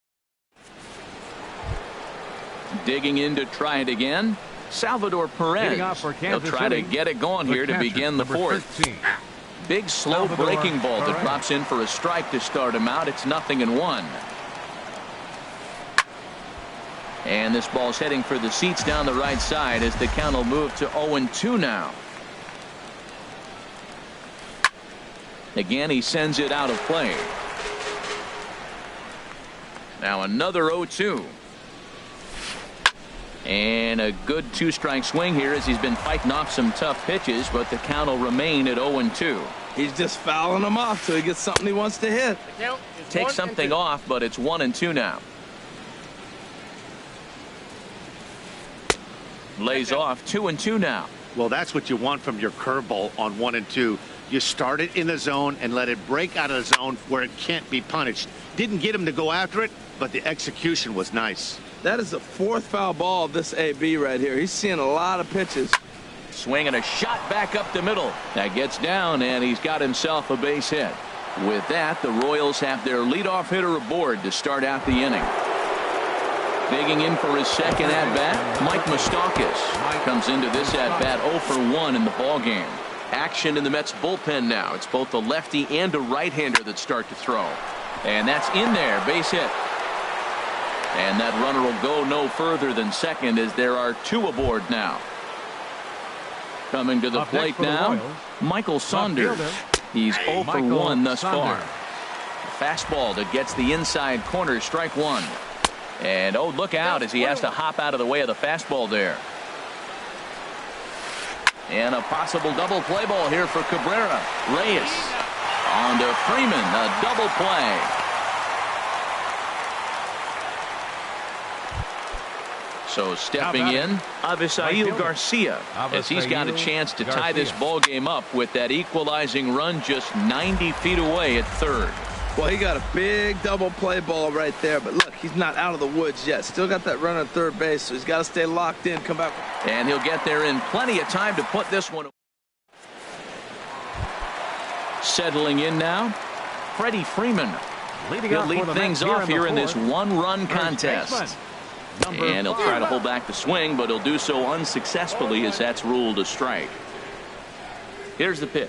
digging in to try it again. Salvador Perez. He'll try to get it going here to begin the 4th. Big slow breaking ball that drops in for a strike to start him out. It's 0-1. And this ball's heading for the seats down the right side as the count will move to 0-2 now. Again, he sends it out of play. Now another 0-2. And a good 2-strike swing here as he's been fighting off some tough pitches, but the count will remain at 0-2. He's just fouling them off till he gets something he wants to hit. Take something off, but it's 1-2 now. Lays off 2-2 now. Well, that's what you want from your curveball on 1 and 2. You start it in the zone and let it break out of the zone where it can't be punished. Didn't get him to go after it, but the execution was nice. That is the 4th foul ball of this AB right here. He's seeing a lot of pitches. Swing and a shot back up the middle. That gets down, and he's got himself a base hit. With that, the Royals have their leadoff hitter aboard to start out the inning. Digging in for his second at-bat, Mike Moustakas comes into this at-bat 0 for 1 in the ballgame. Action in the Mets bullpen now. It's both a lefty and a right-hander that start to throw. And that's in there, base hit. And that runner will go no further than second as there are 2 aboard now. Coming to the plate now, Michael Saunders. He's 0 for 1 thus far. Fastball that gets the inside corner, strike 1. And oh, look out as he has to hop out of the way of the fastball there. And a possible double play ball here for Cabrera. Reyes on to Freeman, a double play. So stepping in, Avisail Garcia, as he's got a chance to tie this ball game up with that equalizing run just 90 feet away at third. Well, he got a big double play ball right there, but look, he's not out of the woods yet. Still got that run at third base, so he's got to stay locked in, come back. And he'll get there in plenty of time to put this one. Settling in now, Freddie Freeman. He'll lead things off here in this one-run contest. And he'll try to hold back the swing, but he'll do so unsuccessfully as that's ruled a strike. Here's the pitch.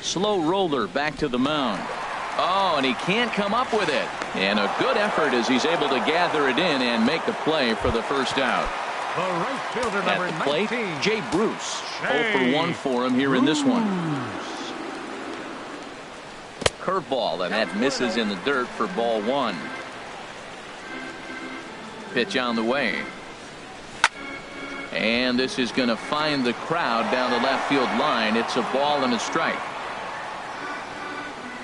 Slow roller back to the mound. Oh, and he can't come up with it. And a good effort as he's able to gather it in and make the play for the first out. The right fielder, number At the plate, 19. Jay Bruce. 0 for 1 for him here in this one. Curveball, and that misses in the dirt for ball 1. Pitch on the way. And this is going to find the crowd down the left field line. It's a ball and a strike.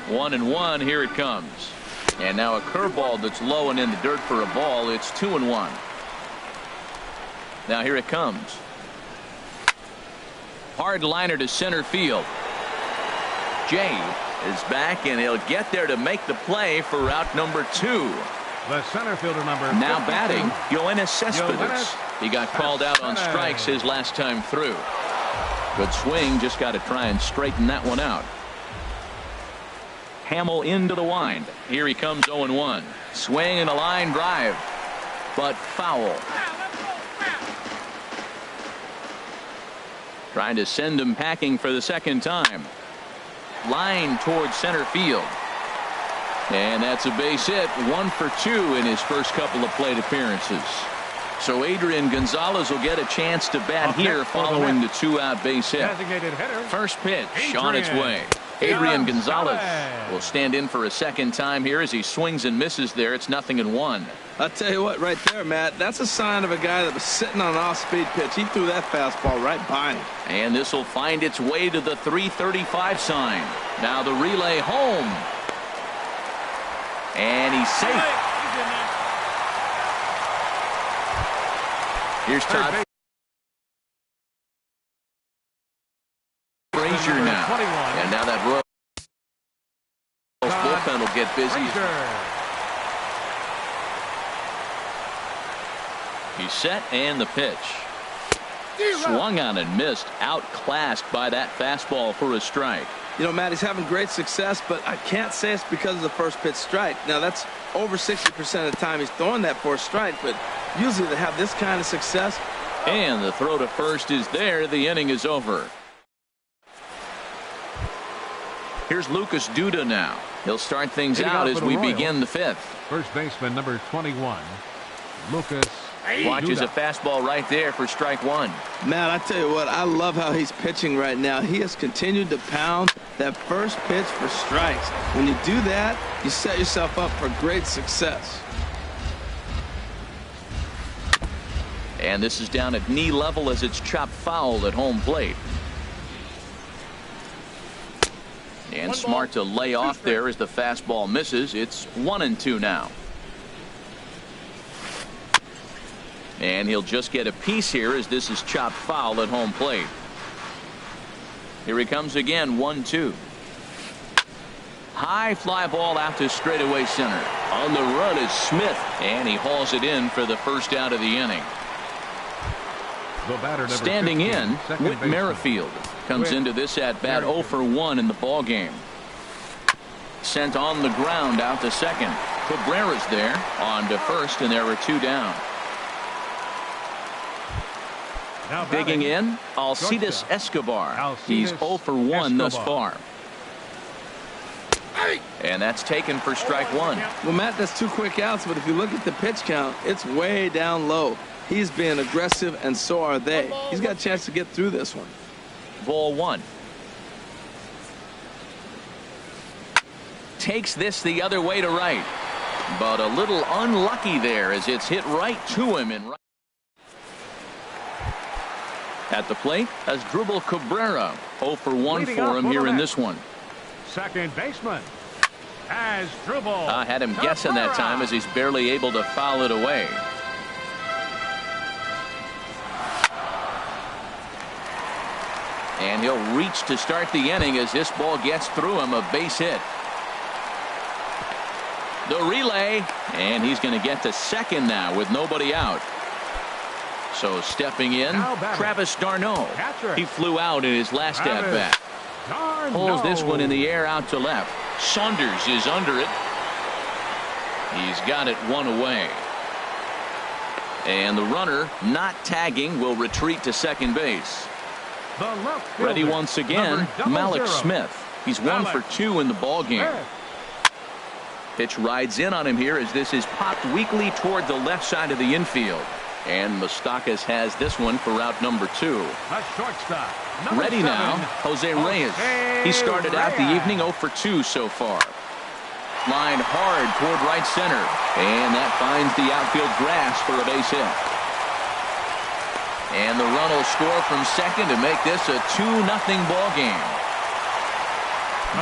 1-1. Here it comes. And now a curveball that's low and in the dirt for a ball. It's 2-1. Now here it comes. Hard liner to center field. Jay is back, and he'll get there to make the play for route number 2. The center fielder, number Now 52. batting, Yoenis Cespedes. Yoenis He got called out on strikes his last time through. Good swing, just got to try and straighten that one out. Hamill into the wind. Here he comes 0-1. Swing and a line drive, but foul. Trying to send him packing for the second time. Line towards center field. And that's a base hit. 1 for 2 in his first couple of plate appearances. So Adrian Gonzalez will get a chance to bat here following the 2-out base hit. Designated hitter. First pitch on its way. Adrian Gonzalez will stand in for a second time here as he swings and misses there. It's 0-1. I'll tell you what, right there, Matt, that's a sign of a guy that was sitting on an off-speed pitch. He threw that fastball right by him. And this will find its way to the 335 sign. Now the relay home. And he's safe. Here's Todd Frazier now. 21. And now that Royals bullpen will get busy. He's set, and the pitch. Swung on and missed. Outclassed by that fastball for a strike. You know, Matt, he's having great success, but I can't say it's because of the first pitch strike. Now, that's over 60% of the time he's throwing that for a strike, but usually they have this kind of success. And the throw to first is there. The inning is over. Here's Lucas Duda now. He'll start things out as we begin the 5th. First baseman, number 21, Lucas. Watches Duda. a fastball right there for strike 1. Matt, I tell you what, I love how he's pitching right now. He has continued to pound that first pitch for strikes. When you do that, you set yourself up for great success. And this is down at knee level as it's chopped foul at home plate. And smart to lay off there as the fastball misses. It's 1-2 now. And he'll just get a piece here as this is chopped foul at home plate. Here he comes again. 1-2. High fly ball out to straightaway center. On the run is Smith, and he hauls it in for the first out of the inning. The batter, number Standing 15, in, second Whit baseman. Merrifield comes Whit into this at bat 0 for 1 in the ball game. Sent on the ground out to second. Cabrera's there on to first, and there are 2 down. Now Digging batting, in, Alcides Escobar. Alcides He's 0 for 1 thus Escobar. far. And that's taken for strike 1. Well, Matt, that's 2 quick outs, but if you look at the pitch count, it's way down low. He's being aggressive, and so are they. He's got a chance to get through this one. Ball 1. Takes this the other way to right. But a little unlucky there as it's hit right to him. And right at the plate, as Dribble Cabrera. 0 for 1 Leading for off him for here the in Mets. this one. second baseman has dribble. I had him guessing that time as he's barely able to foul it away. And he'll reach to start the inning as this ball gets through him, a base hit. The relay, and he's going to get to second now with nobody out. So stepping in, Travis d'Arnaud. He flew out in his last at bat. Pulls this one in the air out to left. Saunders is under it. He's got it one away. And the runner, not tagging, will retreat to second base. Ready once again, Malik Smith. He's 1 for 2 in the ball game. Pitch rides in on him here as this is popped weakly toward the left side of the infield. And Moustakas has this one for route number 2. Ready now, Jose Reyes. He started out the evening 0 for 2 so far. Lined hard toward right center. And that finds the outfield grass for a base hit. And the run will score from second to make this a 2-0 ball game.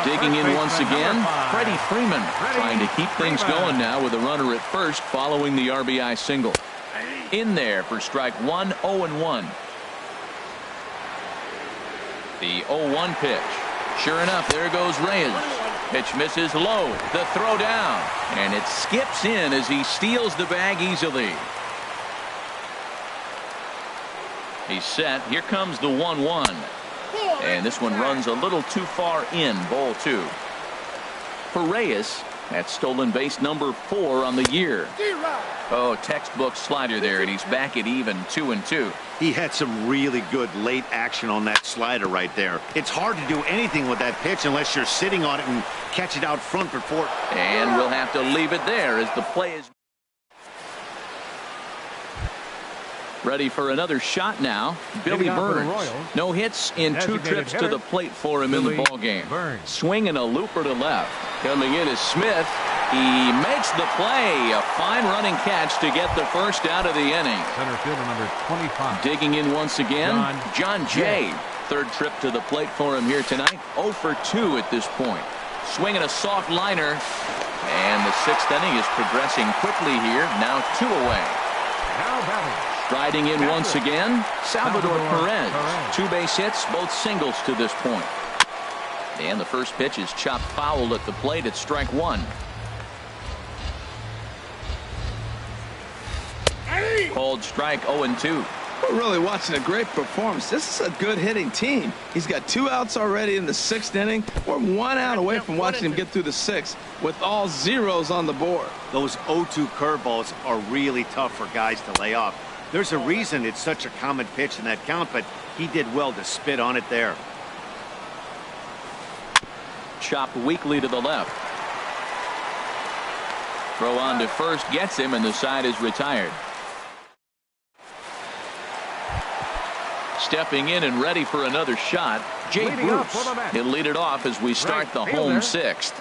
Digging in once again, Freddie Freeman trying to keep things going now with a runner at first following the RBI single. In there for strike 1, 0-1. The 0-1 pitch. Sure enough, there goes Reyes. Pitch misses low. The throw down. And it skips in as he steals the bag easily. He's set. Here comes the 1-1. And this one runs a little too far in, ball 2. For Reyes, that's stolen base number 4 on the year. Oh, textbook slider there, and he's back at even 2-2. He had some really good late action on that slider right there. It's hard to do anything with that pitch unless you're sitting on it and catch it out front before. And we'll have to leave it there as the play is ready for another shot now. Billy Burns. No hits in 2 trips to the plate for him in the ball game. Swinging a looper to left. Coming in is Smith. He makes the play. A fine running catch to get the first out of the inning. Center fielder number 25. Digging in once again, John Jay. Third trip to the plate for him here tonight. 0 for 2 at this point. Swinging a soft liner. And the 6th inning is progressing quickly here. Now 2 away. Now batting. Riding in once again, Salvador Perez. 2 base hits, both singles to this point. And the first pitch is chopped foul at the plate at strike 1. Called strike 0-2. We're really watching a great performance. This is a good hitting team. He's got 2 outs already in the 6th inning. We're 1 out away from watching him get through the 6th with all zeros on the board. Those 0-2 curveballs are really tough for guys to lay off. There's a reason it's such a common pitch in that count, but he did well to spit on it there. Chopped weakly to the left. Throw on to first gets him, and the side is retired. Stepping in and ready for another shot, Jay Bruce. He'll lead it off as we start the home 6th.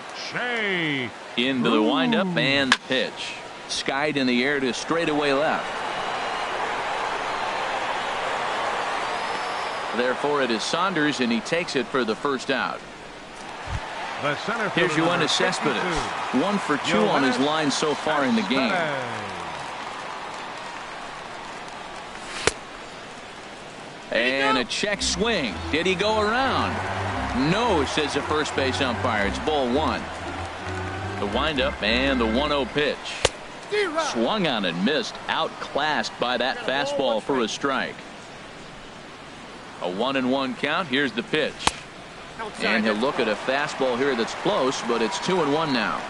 Into the windup and the pitch. Skied in the air to straightaway left. Therefore, it is Saunders, and he takes it for the first out. Here's Yoenis Cespedes. 1 for 2 on his line so far in the game. And a check swing. Did he go around? No, says the first base umpire. It's ball 1. The windup and the 1-0 pitch. Swung on and missed. Outclassed by that fastball for a strike. A 1-1 count. Here's the pitch. And he'll look at a fastball here that's close, but it's 2-1 now.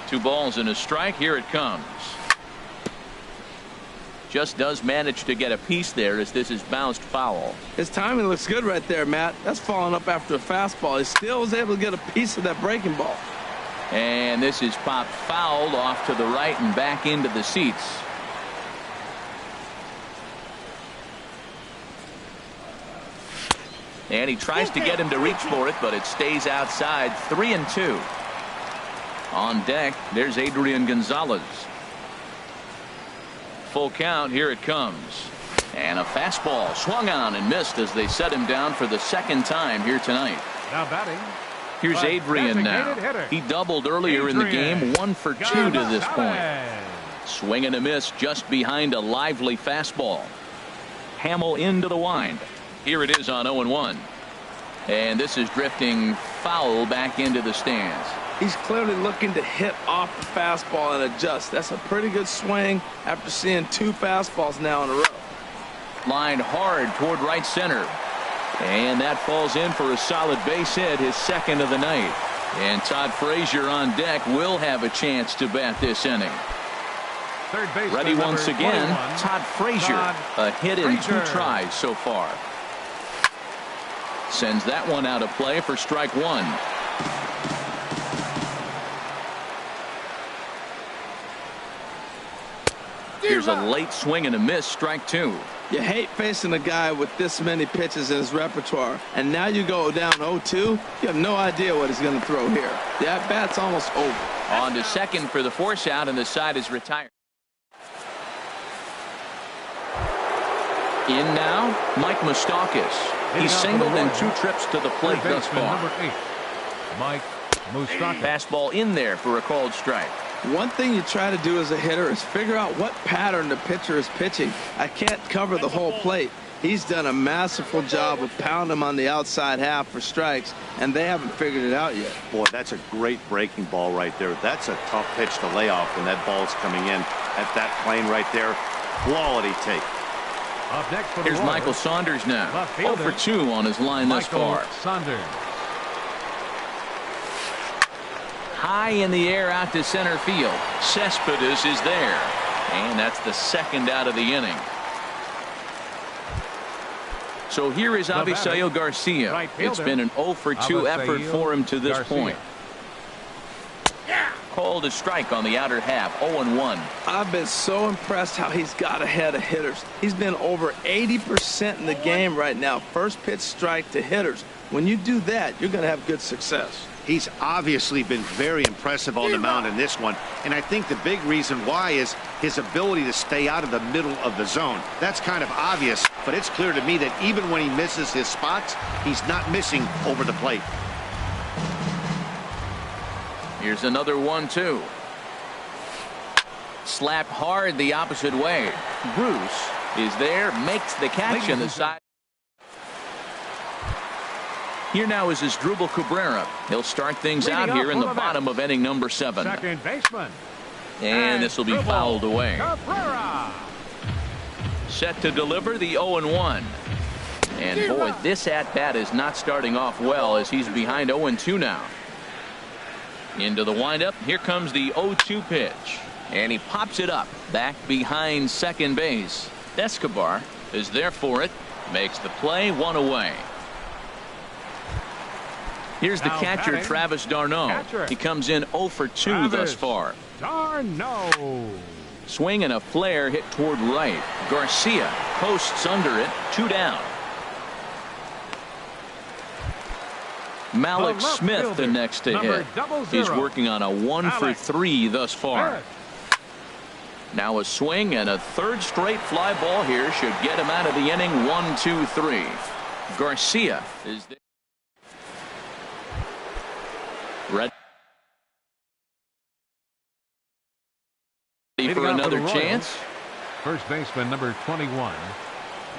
2 balls and a strike. Here it comes. Just does manage to get a piece there as this is bounced foul. His timing looks good right there, Matt. That's following up after a fastball. He still was able to get a piece of that breaking ball. And this is popped fouled off to the right and back into the seats. And he tries to get him to reach for it, but it stays outside. 3-2. On deck, there's Adrian Gonzalez. Full count. Here it comes. And a fastball swung on and missed as they set him down for the 2nd time here tonight. Now batting. Here's the Adrian now. designated hitter. He doubled earlier in the game, 1 for 2 to this point. Gonzalez. Swing and a miss just behind a lively fastball. Hamill into the wind. Here it is on 0-1. And this is drifting foul back into the stands. He's clearly looking to hit off the fastball and adjust. That's a pretty good swing after seeing 2 fastballs now in a row. Lined hard toward right center. And that falls in for a solid base hit, his second of the night. And Todd Frazier on deck will have a chance to bat this inning. Third baseman, Ready number once again, 21, Todd Frazier. A hit in 2 tries so far. Sends that one out of play for strike 1. Here's a late swing and a miss, strike 2. You hate facing a guy with this many pitches in his repertoire, and now you go down 0-2. You have no idea what he's going to throw here. The at-bat's almost over. On to second for the force out, and the side is retired. In now, Mike Moustakas. He's singled in 2 trips to the plate Third thus baseman, far. number 8, Mike Moustakas. Fastball in there for a called strike. One thing you try to do as a hitter is figure out what pattern the pitcher is pitching. I can't cover the whole plate. He's done a masterful job of pounding him on the outside half for strikes, and they haven't figured it out yet. Boy, that's a great breaking ball right there. That's a tough pitch to lay off when that ball's coming in at that plane right there. Quality take. Up next for the Here's Royals, Michael Saunders now. left 0 fielder, for 2 on his line thus Michael far. Saunders. High in the air out to center field. Cespedes is there. And that's the second out of the inning. So here is Avisail Garcia. Right It's fielder, been an 0 for 2 effort for him to this Garcia. point. Called a strike on the outer half, 0-1. I've been so impressed how he's got ahead of hitters. He's been over 80% in the game right now. First pitch strike to hitters. When you do that, you're going to have good success. He's obviously been very impressive on the mound in this one, and I think the big reason why is his ability to stay out of the middle of the zone. That's kind of obvious, but it's clear to me that even when he misses his spots, he's not missing over the plate. Here's another 1-2. Slapped hard the opposite way. Bruce is there, makes the catch on the side. Here now is Asdrubal Cabrera. He'll start things out here in the bottom of inning number 7. Second baseman. And this will be fouled away. Cabrera. Set to deliver the 0-1. And boy, this at-bat is not starting off well as he's behind 0-2 now. Into the windup. Here comes the 0-2 pitch. And he pops it up back behind second base. Escobar is there for it. Makes the play, 1 away. Here's the Now catcher, batting, Travis d'Arnaud. catcher. He comes in 0 for 2 thus Travis far. d'Arnaud. Swing and a flare hit toward right. Garcia posts under it, 2 down. Malik The left Smith fielder, the next to number hit. 00. He's working on a 1 for Malik 3 thus far. Smith. Now a swing and a third straight fly ball here should get him out of the inning. 1-2-3. Garcia is there. Ready for Leading off another for the Royals, chance. First baseman number 21,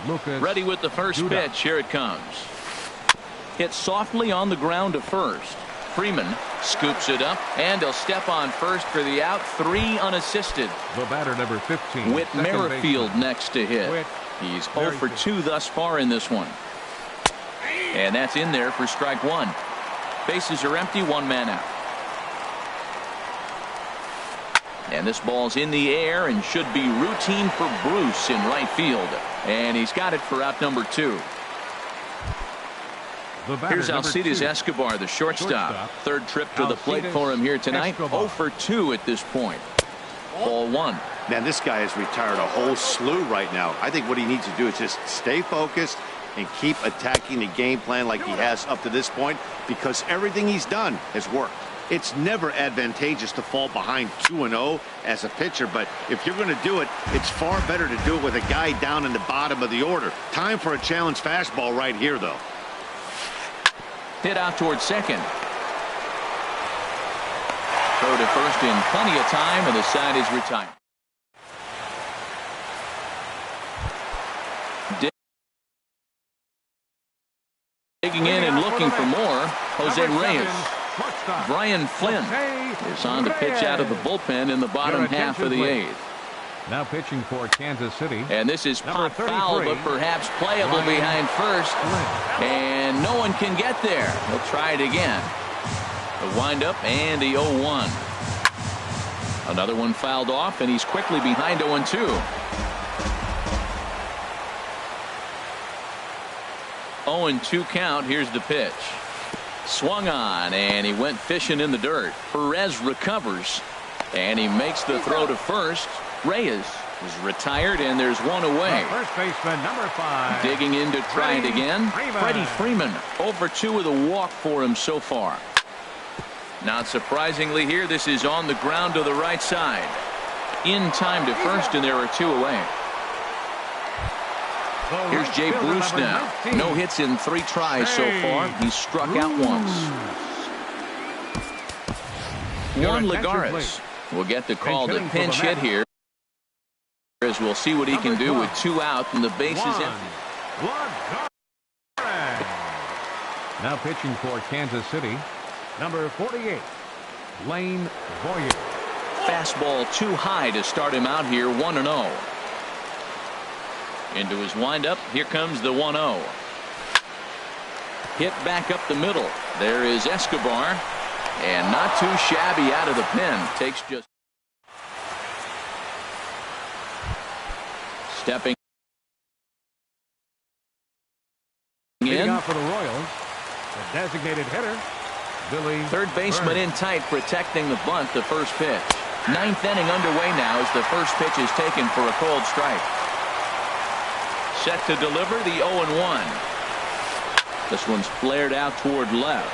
Lucas. Ready with the first Duda. pitch. Here it comes. Hit softly on the ground to first. Freeman scoops it up, and he'll step on first for the out. 3 unassisted. The batter number 15. Whit second Merrifield baseman. next to hit. Whit He's 0 for Merrifield. 2 thus far in this one. And that's in there for strike 1. Bases are empty, 1 man out. And this ball's in the air and should be routine for Bruce in right field. And he's got it for out number 2. The batter, Here's number Alcides 2. Escobar, the shortstop. Third trip to the plate Alcides for him here tonight. Escobar. 0 for 2 at this point. Ball 1. Man, this guy has retired a whole slew right now. I think what he needs to do is just stay focused and keep attacking the game plan like he has up to this point, because everything he's done has worked. It's never advantageous to fall behind 2-0 as a pitcher, but if you're going to do it, it's far better to do it with a guy down in the bottom of the order. Time for a challenge fastball right here, though. Hit out towards second. Throw to first in plenty of time, and the side is retired. Digging in and looking for more, Jose Reyes. Brian Flynn is on to pitch out of the bullpen in the bottom half of the eighth. Now pitching for Kansas City. And this is pop foul, but perhaps playable behind first. And no one can get there. He'll try it again. The windup and the 0-1. Another one fouled off, and he's quickly behind 0-2. 0-2 count. Here's the pitch. Swung on, and he went fishing in the dirt. Perez recovers, and he makes the throw to first. Reyes is retired, and there's one away. First baseman, number 5. Digging in to try it again. Freddie Freeman, over 2 with a walk for him so far. Not surprisingly here, this is on the ground to the right side. In time to first, and there are 2 away. Here's Jay Bruce now. No hits in 3 tries so far. He's struck out once. Juan Lagares will get the call to pinch hit here, as we'll see what he can do with 2 out and the bases empty. Now pitching for Kansas City, number 48, Lane Boyer. Fastball too high to start him out here, 1-0. Into his windup. Here comes the 1-0. Hit back up the middle. There is Escobar. And not too shabby out of the pen. Takes just. Stepping in. Off for the Royals. The designated hitter, Billy. Third baseman in tight, protecting the bunt. The first pitch. 9th inning underway now as the first pitch is taken for a cold strike. Set to deliver the 0-1. This one's flared out toward left.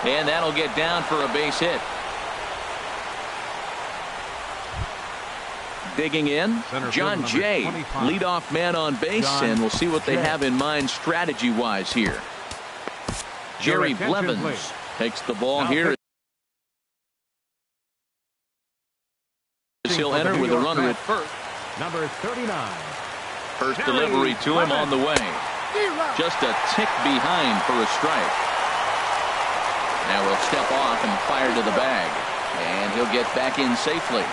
And that'll get down for a base hit. Digging in, John Jay, leadoff man on base, and we'll see what they have in mind strategy-wise here. Jerry Blevins takes the ball here. He'll enter with a runner at first. Number 39. First delivery to him on the way. Just a tick behind for a strike. Now he'll step off and fire to the bag. And he'll get back in safely.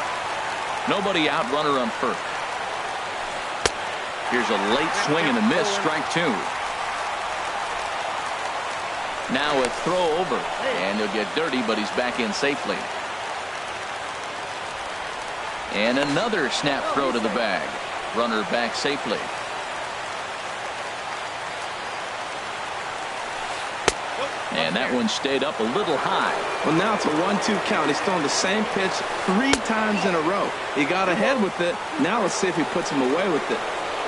Nobody out, runner on first. Here's a late swing and a miss, strike 2. Now a throw over. And he'll get dirty, but he's back in safely. And another snap throw to the bag. Runner back safely. And that one stayed up a little high. Well, now it's a 1-2 count. He's thrown the same pitch 3 times in a row. He got ahead with it. Now let's see if he puts him away with it.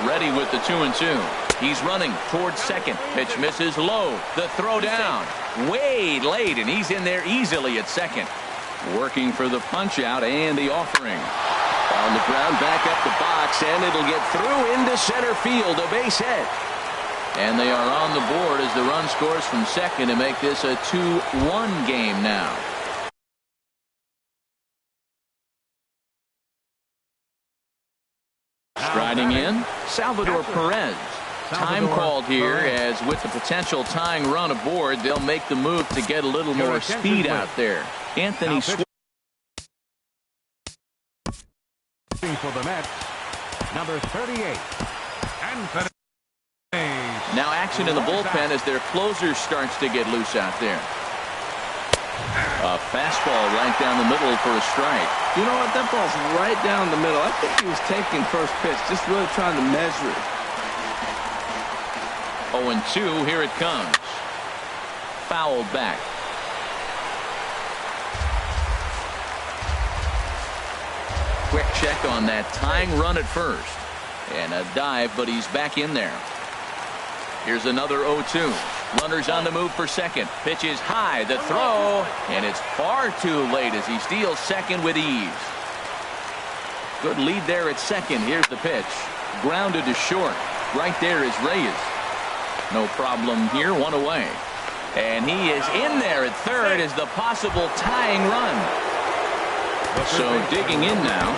Ready with the 2-2. He's running towards second. Pitch misses low. The throw down. Way late, and he's in there easily at second. Working for the punch out and the offering. On the ground, back up the box, and it'll get through into center field, a base hit. And they are on the board as the run scores from second to make this a 2-1 game now. Striding in, Salvador Perez. Time called here, as with the potential tying run aboard, they'll make the move to get a little more speed out there. Anthony for the Mets, number 38, Anthony. Now action in the bullpen as their closer starts to get loose out there. A fastball right down the middle for a strike. You know what? That ball's right down the middle. I think he was taking first pitch, just really trying to measure it. 0-2, here it comes. Fouled back. Quick check on that tying run at first. And a dive, but he's back in there. Here's another 0-2. Runners on the move for second. Pitch is high. The throw. And it's far too late as he steals second with ease. Good lead there at second. Here's the pitch. Grounded to short. Right there is Reyes. No problem here, one away. And he is in there at third as the possible tying run. So digging in now,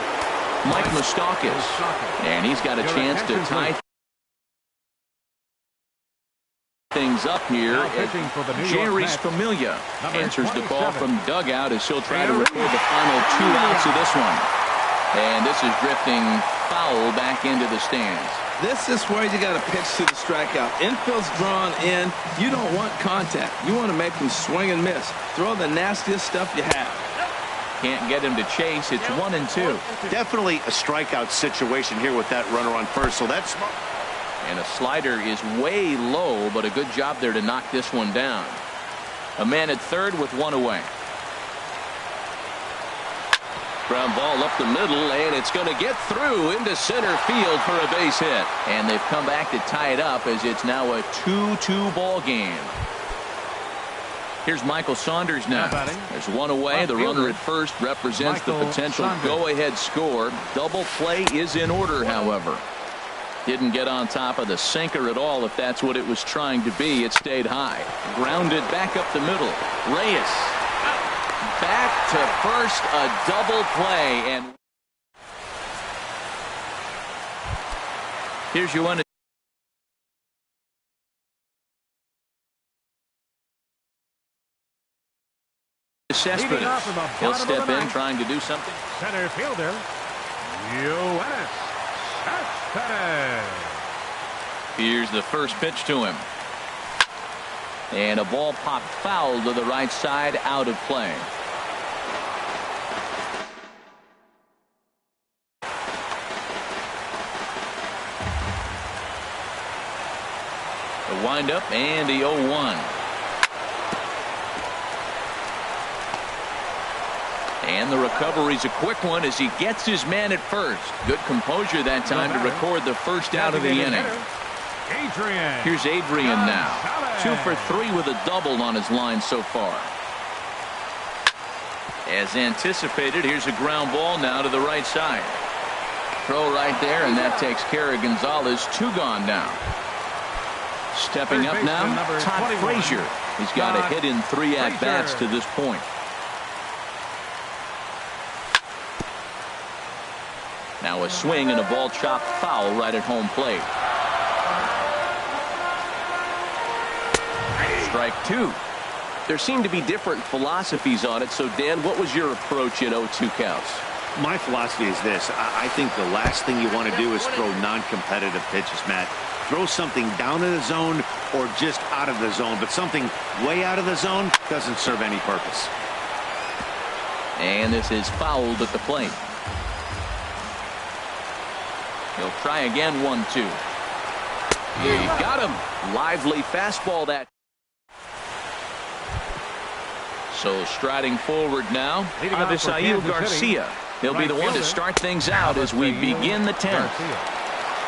Mike Moustakas. And he's got a chance to tie things up here. Jerry's Familia answers the call from the dugout as he'll try to record the final 2 outs of this one. And this is drifting foul back into the stands. This is where you got to pitch to the strikeout. Infield's drawn in. You don't want contact. You want to make him swing and miss. Throw the nastiest stuff you have. Can't get him to chase. It's 1-2. Definitely a strikeout situation here with that runner on first. So that's. And a slider is way low, but a good job there to knock this one down. A man at third with 1 away. Ground ball up the middle, and it's going to get through into center field for a base hit. And they've come back to tie it up as it's now a 2-2 ball game. Here's Michael Saunders now. There's 1 away. The runner at first represents the potential go-ahead score. Double play is in order, however. Didn't get on top of the sinker at all, if that's what it was trying to be. It stayed high. Grounded back up the middle. Reyes back to first, a double play. And here's your one. He'll step in trying to do something. Center fielder, Yoenis. Here's the first pitch to him. And a ball popped foul to the right side, out of play. The windup and the 0-1. And the recovery's a quick one as he gets his man at first. Good composure that time to record the first out of the inning. Here's Adrian now. 2 for 3 with a double on his line so far. As anticipated, here's a ground ball now to the right side. Throw right there, and that takes care of Gonzalez. 2 gone now. Stepping up now, Todd Frazier. He's got a hit in 3 at-bats to this point. Now a swing and a ball chopped foul right at home plate. Strike 2. There seem to be different philosophies on it. So, Dan, what was your approach at 0-2 counts? My philosophy is this. I think the last thing you want to do is throw non-competitive pitches, Matt. Throw something down in the zone or just out of the zone. But something way out of the zone doesn't serve any purpose. And this is fouled at the plate. He'll try again, 1-2. He got him. Lively fastball that. So striding forward now, Avisail Garcia. He'll be the one to start things out as we begin the 10th.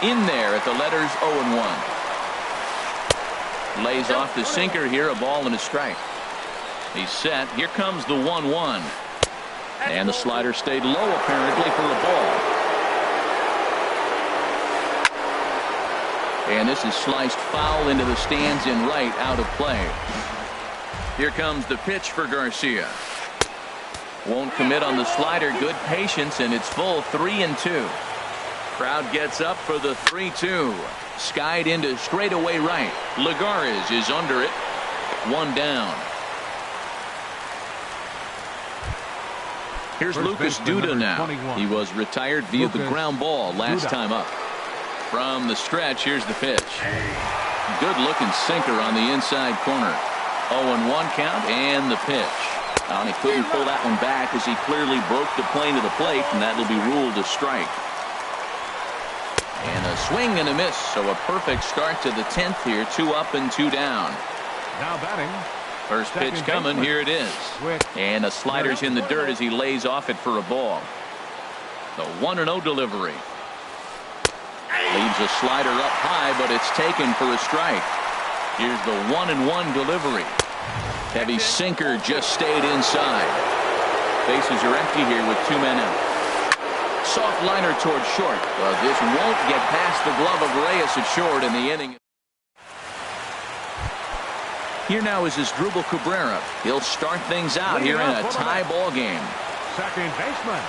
In there at the letters 0-1. Lays off the sinker here, a ball and a strike. He's set. Here comes the 1-1. And the slider stayed low apparently for a ball. And this is sliced foul into the stands in right, out of play. Here comes the pitch for Garcia. Won't commit on the slider. Good patience, and it's full. 3-2. Crowd gets up for the 3-2. Skied into straightaway right. Lagares is under it. 1 down. Here's Lucas Duda now. He was retired via the ground ball last time up. From the stretch, here's the pitch. Good looking sinker on the inside corner. 0-1 count and the pitch. And he couldn't pull that one back as he clearly broke the plane to the plate, and that'll be ruled a strike. And a swing and a miss. So a perfect start to the 10th here. 2 up and 2 down. Now batting. First pitch coming. Here it is. And a slider's in the dirt as he lays off it for a ball. The 1-0 delivery. Leaves a slider up high, but it's taken for a strike. Here's the 1-1 delivery. Heavy sinker just stayed inside. Bases are empty here with 2 men out. Soft liner towards short. Well, this won't get past the glove of Reyes at short in the inning. Here now is Asdrubal Cabrera. He'll start things out here in a tie ball game. Second baseman,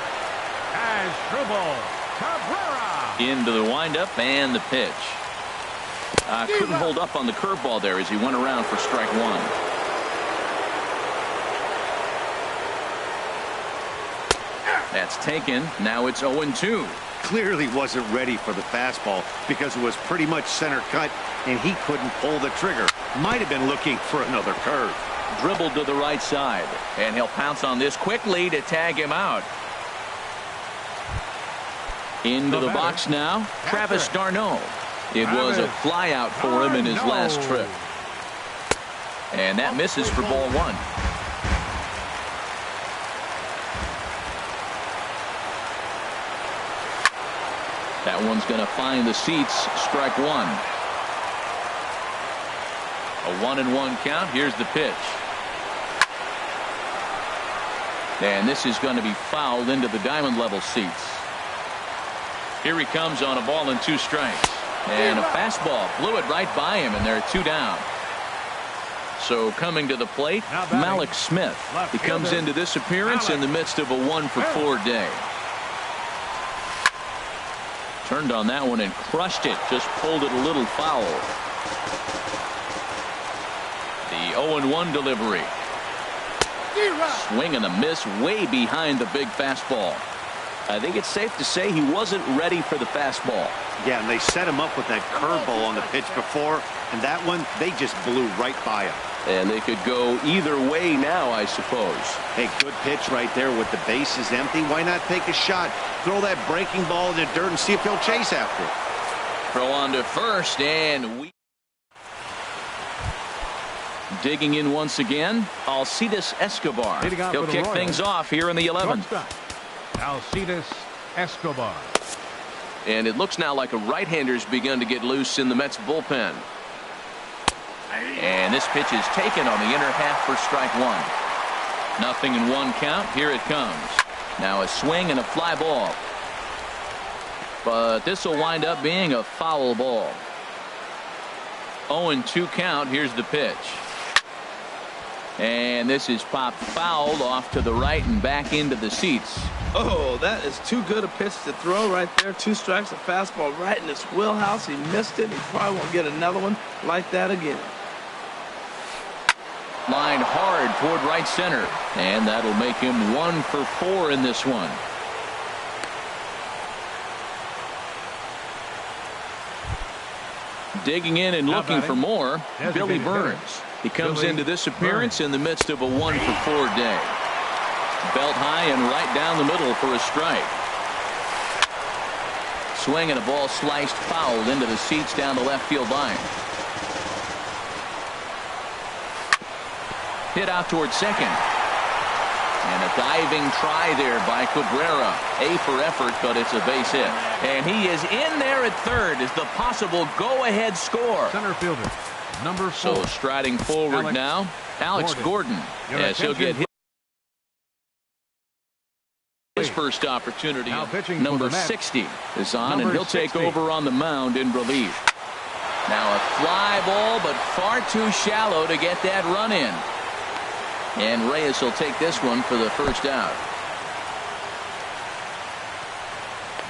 Asdrubal Cabrera. Into the windup and the pitch. Couldn't hold up on the curveball there as he went around for strike one. That's taken. Now it's 0-2. Clearly wasn't ready for the fastball because it was pretty much center cut and he couldn't pull the trigger. Might have been looking for another curve. Dribbled to the right side, and he'll pounce on this quickly to tag him out. Into the box now, Travis d'Arnaud. It was a fly out for him in his last trip. And that misses for ball one. That one's going to find the seats. Strike one. A 1-1 count. Here's the pitch. And this is going to be fouled into the diamond level seats. Here he comes on a ball and 2 strikes. And a fastball blew it right by him, and they're 2 down. So coming to the plate, Malik Smith. He comes into this appearance in the midst of a 1-for-4 day. Turned on that one and crushed it. Just pulled it a little foul. The 0-1 delivery. Swing and a miss way behind the big fastball. I think it's safe to say he wasn't ready for the fastball. Yeah, and they set him up with that curveball on the pitch before, and that one, they just blew right by him. And they could go either way now, I suppose. Hey, good pitch right there with the bases empty. Why not take a shot? Throw that breaking ball in the dirt and see if he'll chase after it. Throw on to first, and digging in once again, Alcides Escobar. He'll kick things off here in the 11th. Alcides Escobar. And it looks now like a right-hander's begun to get loose in the Mets bullpen. And this pitch is taken on the inner half for strike one. 0-1 count. Here it comes. Now a swing and a fly ball. But this will wind up being a foul ball. 0-2 count. Here's the pitch. And this is popped foul off to the right and back into the seats. Oh, that is too good a pitch to throw right there. 2 strikes, a fastball right in his wheelhouse. He missed it. He probably won't get another one like that again. Lined hard toward right center, and that'll make him 1 for 4 in this one. Digging in and looking for more, Billy Burns. He comes into this appearance in the midst of a 1 for 4 day. Belt high and right down the middle for a strike. Swing and a ball sliced fouled into the seats down the left field line. Hit out towards second. And a diving try there by Cabrera. A for effort, but it's a base hit. And he is in there at third as the possible go-ahead score. Center fielder, number 4. So striding forward now, Alex Gordon. As he'll get his first opportunity. Number 60 is on, and he'll take over on the mound in relief. Now a fly ball, but far too shallow to get that run in. And Reyes will take this one for the first out.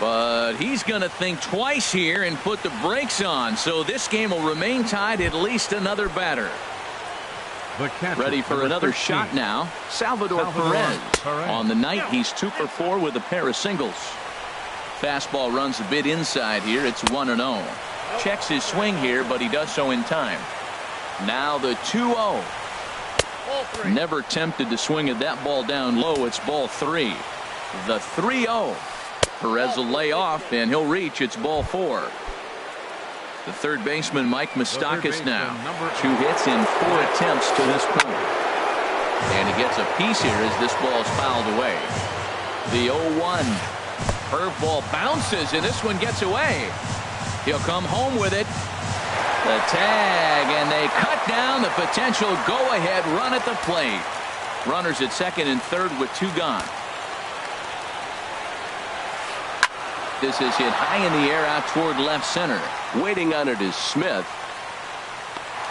But he's going to think twice here and put the brakes on. So this game will remain tied at least another batter. Ready for another shot now. Salvador Perez. On the night, he's 2 for 4 with a pair of singles. Fastball runs a bit inside here. It's 1-0. Checks his swing here, but he does so in time. Now the 2-0. Never tempted to swing at that ball down low. It's ball 3. The 3-0. Perez will lay off, and he'll reach. It's ball 4. The third baseman, Mike Moustakas, now. 2 hits in 4 attempts to this point. And he gets a piece here as this ball is fouled away. The 0-1. Curveball bounces, and this one gets away. He'll come home with it. The tag, and they cut down the potential go-ahead run at the plate. Runners at second and third with 2 gone. This is hit high in the air out toward left center. Waiting on it is Smith.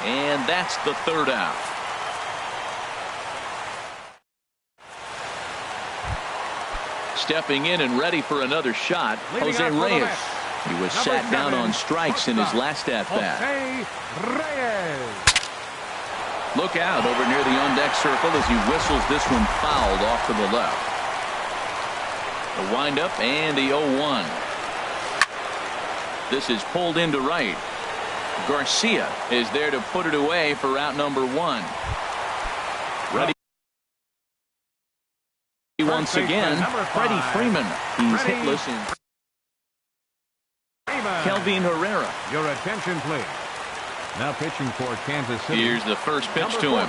And that's the third out. Stepping in and ready for another shot, Jose Reyes. He was sat down on strikes in his last at-bat. Look out over near the on-deck circle as he whistles this one fouled off to the left. The windup and the 0-1. This is pulled into right. Garcia is there to put it away for out number 1. Ready once again, Freddie Freeman. He's hitless in Kelvin Herrera. Your attention, please. Now pitching for Kansas City. Here's the first pitch to him.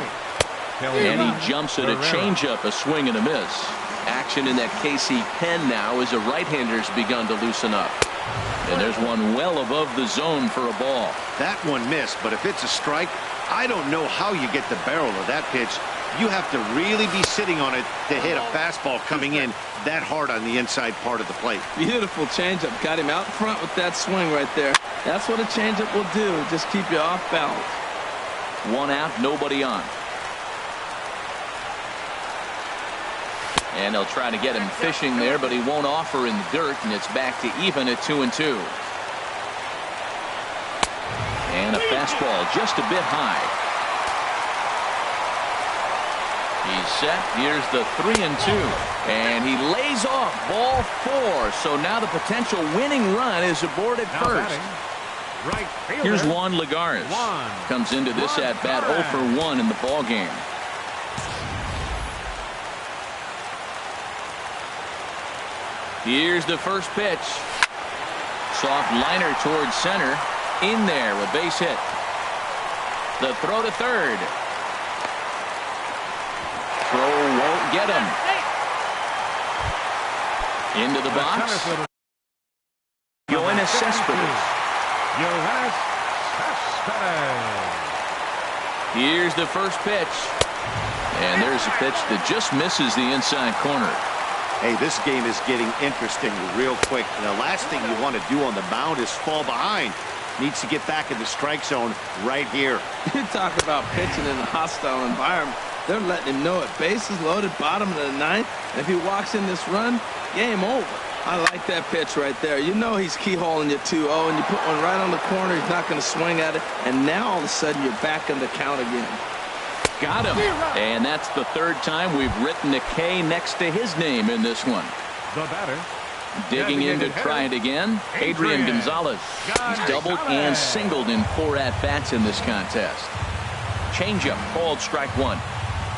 And he jumps at a changeup, a swing and a miss. Action in that KC pen now as a right-hander's begun to loosen up. And there's one well above the zone for a ball. That one missed, but if it's a strike, I don't know how you get the barrel of that pitch. You have to really be sitting on it to hit a fastball coming in that hard on the inside part of the plate. Beautiful changeup. Got him out front with that swing right there. That's what a changeup will do. Just keep you off balance. 1 out, nobody on. And they'll try to get him fishing there, but he won't offer in the dirt, and it's back to even at 2-2. And a fastball just a bit high. He's set. Here's the 3-2. And he lays off ball 4. So now the potential winning run is aboard at first. Right fielder. Here's Juan Lagares. Comes into this at bat 0 for 1 in the ball game. Here's the first pitch. Soft liner towards center. In there with base hit. The throw to third. Throw won't get him. Into the box. Yoenis Cespedes. Here's the first pitch. And there's a pitch that just misses the inside corner. Hey, this game is getting interesting real quick. And the last thing you want to do on the mound is fall behind. Needs to get back in the strike zone right here. You talk about pitching in a hostile environment. They're letting him know it. Bases loaded, bottom of the 9th. And if he walks in this run, game over. I like that pitch right there. You know he's keyholing you 2-0, and you put one right on the corner. He's not going to swing at it. And now all of a sudden you're back in the count again. Got him. And that's the third time we've written a K next to his name in this one. The batter. Digging in to try it again, Adrian Gonzalez. He's doubled and singled in 4 at-bats in this contest. Changeup called strike 1.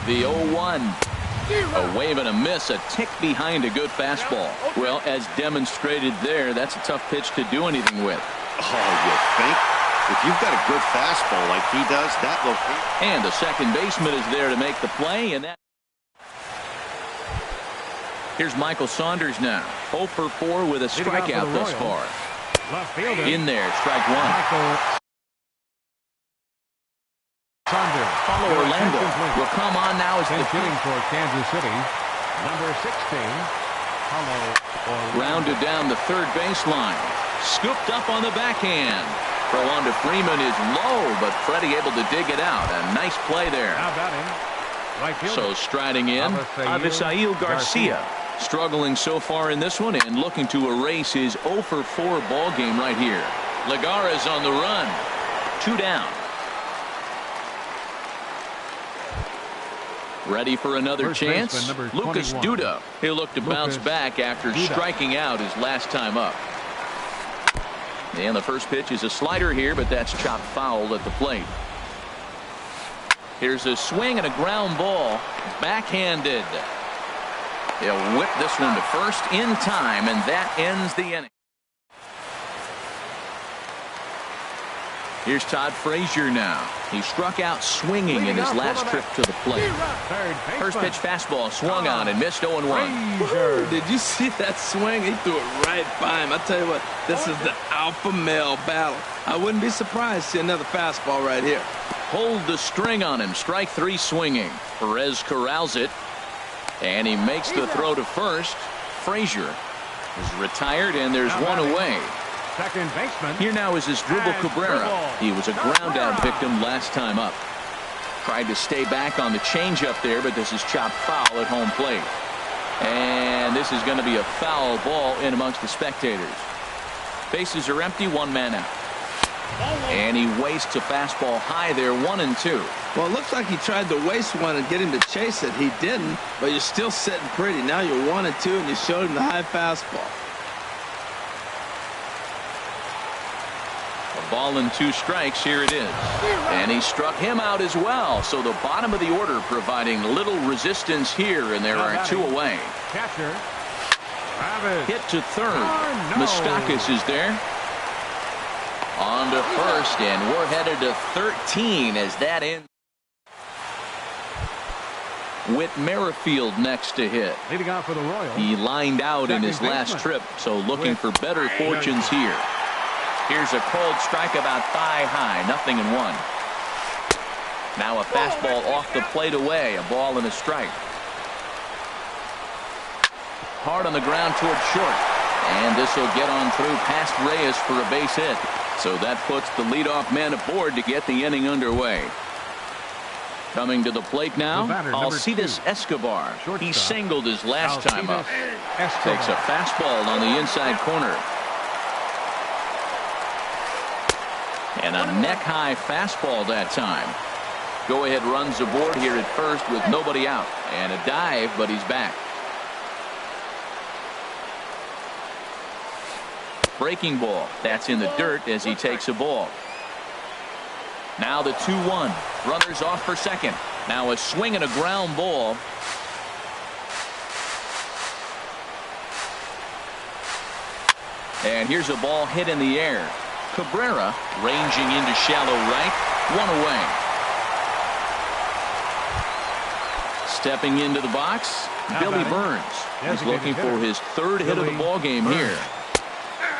The 0-1. A wave and a miss, a tick behind a good fastball. Well, as demonstrated there, that's a tough pitch to do anything with. Oh, you think? If you've got a good fastball like he does, that will. And the second baseman is there to make the play, and that. Here's Michael Saunders now. 0 for 4 with a strikeout thus far. Left fielder. In there, strike 1. Michael Saunders. Follow Orlando will come on now as the hitting for Kansas City. Number 16. Follow Orlando. Rounded down the third baseline. Scooped up on the backhand. Throw on to Freeman is low, but Freddie able to dig it out. A nice play there. Now batting. Right fielder. So striding in, Avisail Garcia. Struggling so far in this one and looking to erase his 0 for 4 ball game right here. Lagares on the run. 2 down. Ready for another chance. Lucas Duda. He'll look to bounce back after striking out his last time up. And the first pitch is a slider here, but that's chopped foul at the plate. Here's a swing and a ground ball. Backhanded. He'll whip this one to first in time, and that ends the inning. Here's Todd Frazier now. He struck out swinging in his last trip to the plate. First pitch fastball swung on and missed 0-1. Did you see that swing? He threw it right by him. I tell you what, this is the alpha male battle. I wouldn't be surprised to see another fastball right here. Pulled the string on him. Strike 3 swinging. Perez corrals it. And he makes the throw to first. Frazier is retired, and there's one away. Second baseman. Here now is Asdrubal Cabrera. He was a ground-out victim last time up. Tried to stay back on the changeup there, but this is chopped foul at home plate. And this is going to be a foul ball in amongst the spectators. Bases are empty, one man out. And he wastes a fastball high there, 1-2. Well, it looks like he tried to waste one and get him to chase it. He didn't, but you're still sitting pretty. Now you're 1-2, and you showed him the high fastball. A ball and 2 strikes. Here it is. And he struck him out as well. So the bottom of the order providing little resistance here, and there are 2 away. Catcher. Hit to third. Moustakas is there. On to first, and we're headed to 13 as that ends. With Merrifield next to hit. Leading off for the Royals. He lined out in his last trip, so looking for better fortunes here. Here's a cold strike about thigh high, 0-1. Now a fastball off the plate away, a ball and a strike. Hard on the ground towards short. And this will get on through past Reyes for a base hit. So that puts the leadoff man aboard to get the inning underway. Coming to the plate now, Alcides Escobar. He singled his last time up. Takes a fastball on the inside corner. And a neck-high fastball that time. Go-ahead runs aboard here at first with nobody out. And a dive, but he's back. Breaking ball. That's in the dirt as he takes a ball. Now the 2-1. Runners off for second. Now a swing and a ground ball. And here's a ball hit in the air. Cabrera ranging into shallow right. 1 away. Stepping into the box, Billy Burns. He's looking for his 3rd hit of the ball game here.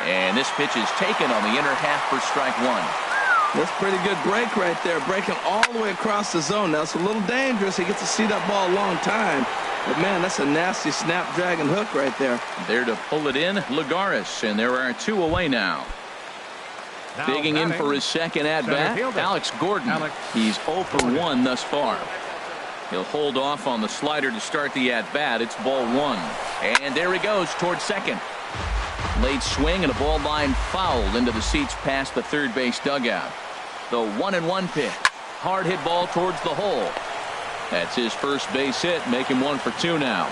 And this pitch is taken on the inner half for strike 1. That's a pretty good break right there, breaking all the way across the zone. Now, it's a little dangerous. He gets to see that ball a long time. But, man, that's a nasty snap-dragon hook right there. There to pull it in, Lagares, and there are 2 away now. Digging in for his second at-bat, Alex Gordon. He's 0 for 1 thus far. He'll hold off on the slider to start the at-bat. It's ball 1. And there he goes towards second. Late swing and a ball line foul into the seats past the third base dugout. The 1-1 pitch. Hard hit ball towards the hole. That's his first base hit. Make him 1 for 2 now.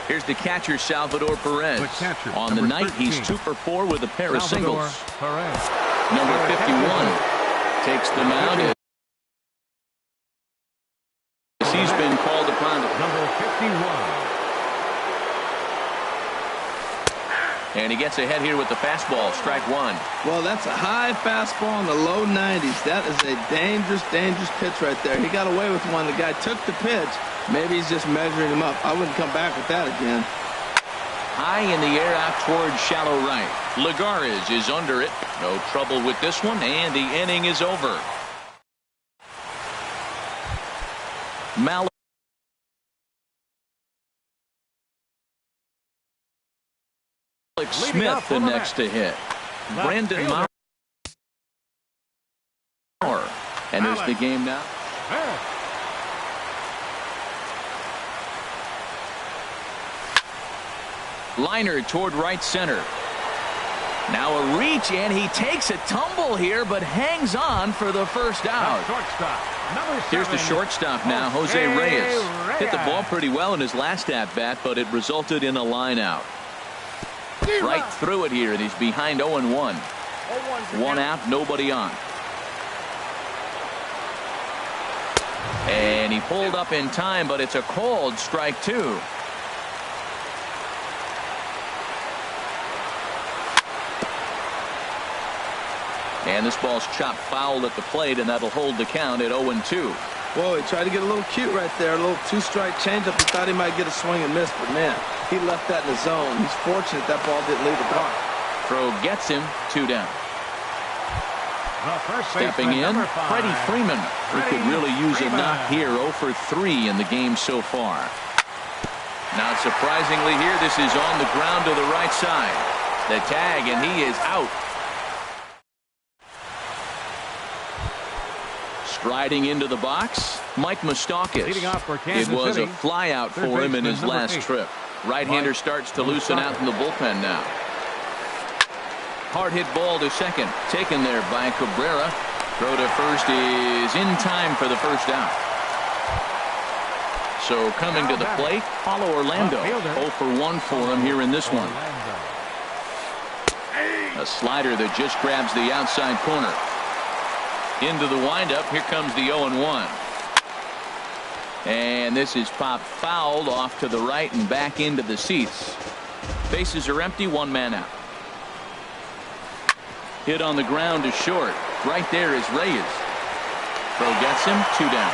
Here's the catcher, Salvador Perez. On the night, he's 2 for 4 with a pair of singles. Number 51 takes the mound. He's been called upon to. Number 51. And he gets ahead here with the fastball, strike 1. Well, that's a high fastball in the low 90s. That is a dangerous, dangerous pitch right there. He got away with one. The guy took the pitch. Maybe he's just measuring him up. I wouldn't come back with that again. High in the air out towards shallow right. Lagares is under it. No trouble with this one, and the inning is over. Mallory. Smith the next to hit. Brandon Maurer. Enters the game now. Liner toward right center. Now a reach, and he takes a tumble here, but hangs on for the first out. Here's the shortstop now, Jose Reyes. Hit the ball pretty well in his last at-bat, but it resulted in a line out. Right through it here, and he's behind 0-1. 1 out, nobody on. And he pulled up in time, but it's a called strike 2. And this ball's chopped foul at the plate, and that'll hold the count at 0-2. Whoa, he tried to get a little cute right there. A little 2-strike changeup. He thought he might get a swing and miss, but man, he left that in the zone. He's fortunate that ball didn't leave the park. Throw gets him, 2 down. Stepping in, Freddie Freeman, who could really use a knock here. 0 for 3 in the game so far. Not surprisingly here, this is on the ground to the right side. The tag, and he is out. Striding into the box, Mike Moustakas. It was a flyout for him in his last trip. Right-hander starts to loosen out in the bullpen now. Hard hit ball to second, taken there by Cabrera. Throw to first is in time for the first out. So coming to the plate, Paulo Orlando. 0 for 1 for him here in this one. A slider that just grabs the outside corner. Into the windup, here comes the 0-1. And this is popped fouled off to the right and back into the seats. Bases are empty, 1 man out. Hit on the ground is short. Right there is Reyes. Throw gets him, 2 down.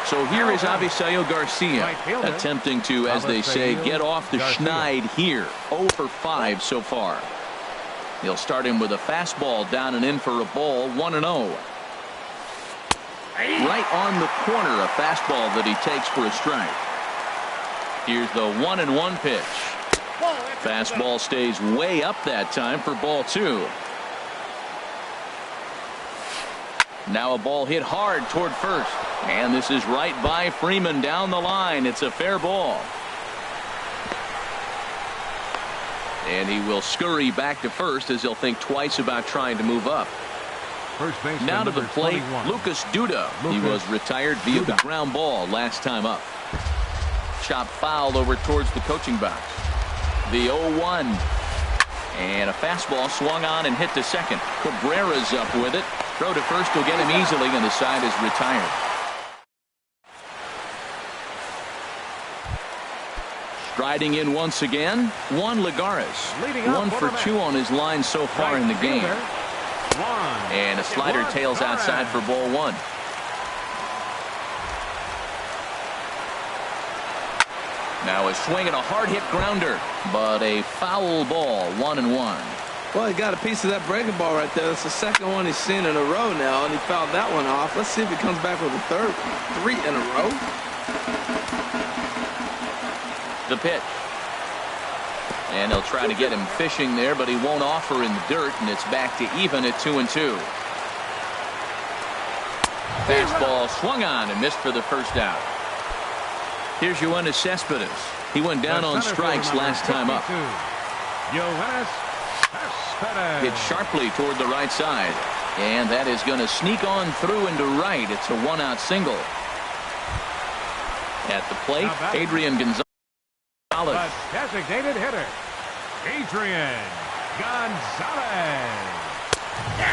So here is Avisail Garcia attempting to, as they say, get off the schneid here. 0 for 5 so far. He'll start him with a fastball down and in for a ball, 1-0. Right on the corner, a fastball that he takes for a strike. Here's the 1-1 pitch. Fastball stays way up that time for ball 2. Now a ball hit hard toward first. And this is right by Freeman down the line. It's a fair ball. And he will scurry back to first as he'll think twice about trying to move up. Now to the plate, Lucas Duda. He was retired via the ground ball last time up. Chop fouled over towards the coaching box. The 0-1. And a fastball swung on and hit to second. Cabrera's up with it. Throw to first will get him easily, and the side is retired. Striding in once again, Juan Lagares. 1 for 2 on his line so far in the game. And a slider tails outside for ball 1. Now a swing and a hard hit grounder, but a foul ball, 1-1. Well, he got a piece of that breaking ball right there. That's the second one he's seen in a row now, and he fouled that one off. Let's see if he comes back with a third. 3 in a row. The pitch. And he'll try to get him fishing there, but he won't offer in the dirt, and it's back to even at 2-2. Fastball swung on and missed for the first out. Here's Yoenis Cespedes. He went down on strikes last time up. Hit sharply toward the right side. And that is going to sneak on through into right. It's a 1-out single. At the plate, Adrian Gonzalez. The designated hitter, Adrian Gonzalez.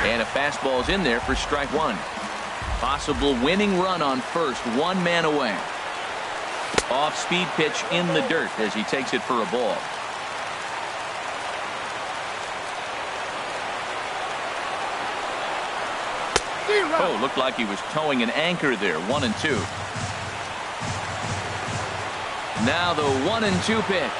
And a fastball's in there for strike 1. Possible winning run on first, 1 man away. Off-speed pitch in the dirt as he takes it for a ball. Oh, looked like he was towing an anchor there. 1-2. Now the 1-2 pitch.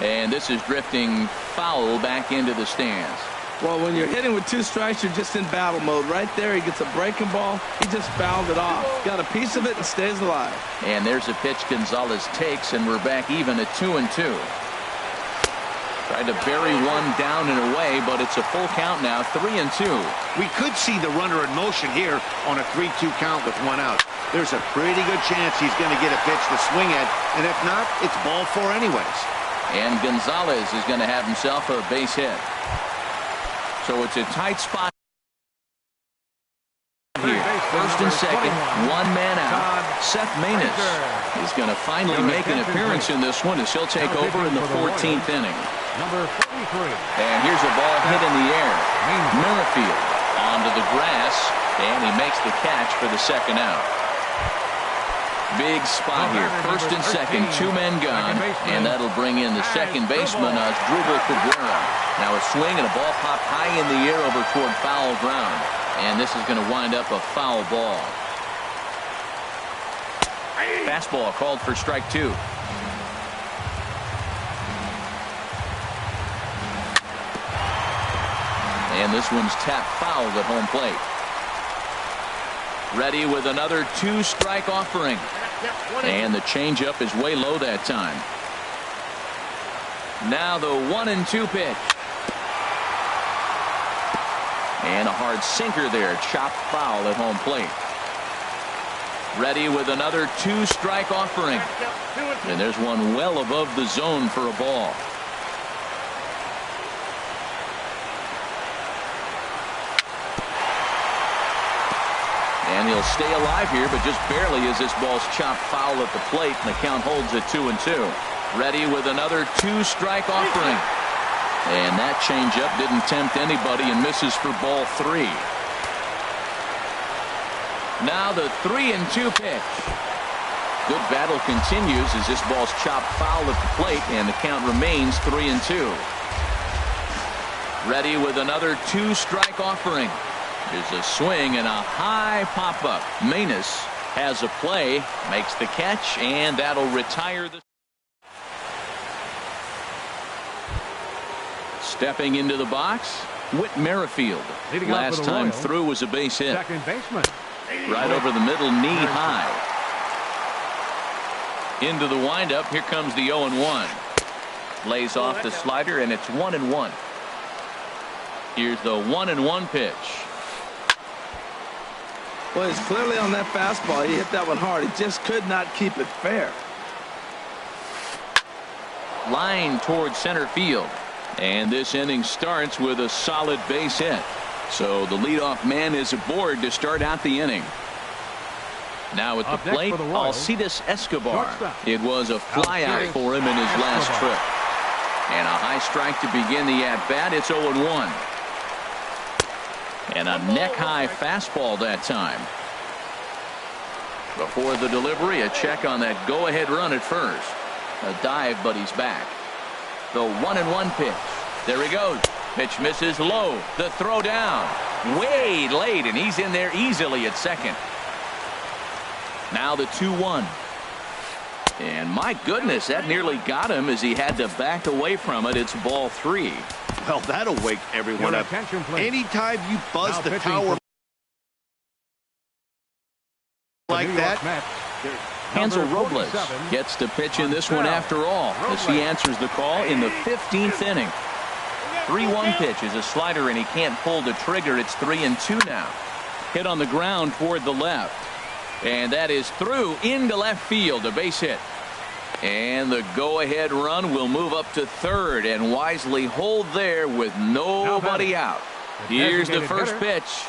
And this is drifting foul back into the stands. Well, when you're hitting with 2 strikes, you're just in battle mode. Right there, he gets a breaking ball. He just fouled it off. Got a piece of it and stays alive. And there's a pitch Gonzalez takes, and we're back even at 2-2. Tried to bury one down and away, but it's a full count now, 3-2. We could see the runner in motion here on a 3-2 count with 1 out. There's a pretty good chance he's going to get a pitch to swing at, and if not, it's ball 4 anyways. And Gonzalez is going to have himself a base hit. So it's a tight spot here. First and second, 1 man out. Seth Maness. He's going to finally make an appearance in this one as he'll take over in the 14th inning. And here's a ball hit in the air. Merrifield onto the grass, and he makes the catch for the second out. Big spot here. First and second, 2 men gone, and that'll bring in the second baseman, Asdrubal Cabrera. Now a swing and a ball popped high in the air over toward foul ground, and this is going to wind up a foul ball. Fastball called for strike 2. And this one's tapped foul at home plate. Ready with another 2-strike offering. And the changeup is way low that time. Now the 1-2 pitch. And a hard sinker there, chopped foul at home plate. Ready with another 2-strike offering. And there's one well above the zone for a ball. And he'll stay alive here, but just barely as this ball's chopped foul at the plate, and the count holds at 2-2. Ready with another 2-strike offering. And that changeup didn't tempt anybody and misses for ball 3. Now the 3-2 pitch. Good battle continues as this ball's chopped foul at the plate, and the count remains 3-2. Ready with another 2-strike offering. There's a swing and a high pop-up. Manus has a play, makes the catch, and that'll retire the... Stepping into the box, Whit Merrifield. Last time through was a base hit. Second baseman. Right over the middle, knee high. Into the windup. Here comes the 0-1. Lays off the slider, and it's 1-1. Here's the 1-1 pitch. Well, he's clearly on that fastball. He hit that one hard. He just could not keep it fair. Line towards center field. And this inning starts with a solid base hit. So the leadoff man is aboard to start out the inning. Now at the plate, Alcides Escobar. It was a flyout for him in his last trip. And a high strike to begin the at-bat. It's 0-1. And a neck-high fastball that time. Before the delivery, a check on that go-ahead run at first. A dive, but he's back. The 1-1 pitch. There he goes. Pitch misses low. The throw down. Way late, and he's in there easily at second. Now the 2-1. And my goodness, that nearly got him as he had to back away from it. It's ball 3. Well, that'll wake everyone up. Anytime you buzz the tower like that. Hansel Robles gets to pitch in this one after all, as he answers the call in the 15th inning. 3-1 pitch is a slider, and he can't pull the trigger. It's 3-2 now. Hit on the ground toward the left. And that is through into left field, a base hit. And the go-ahead run will move up to third and wisely hold there with nobody out. Here's the first pitch.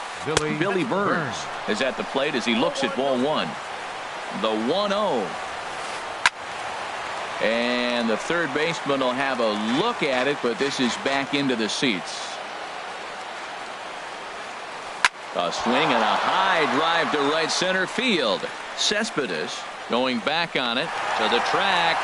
Billy Burns is at the plate as he looks at ball 1. The 1-0. And the third baseman will have a look at it, but this is back into the seats. A swing and a high drive to right center field. Cespedes going back on it to the track,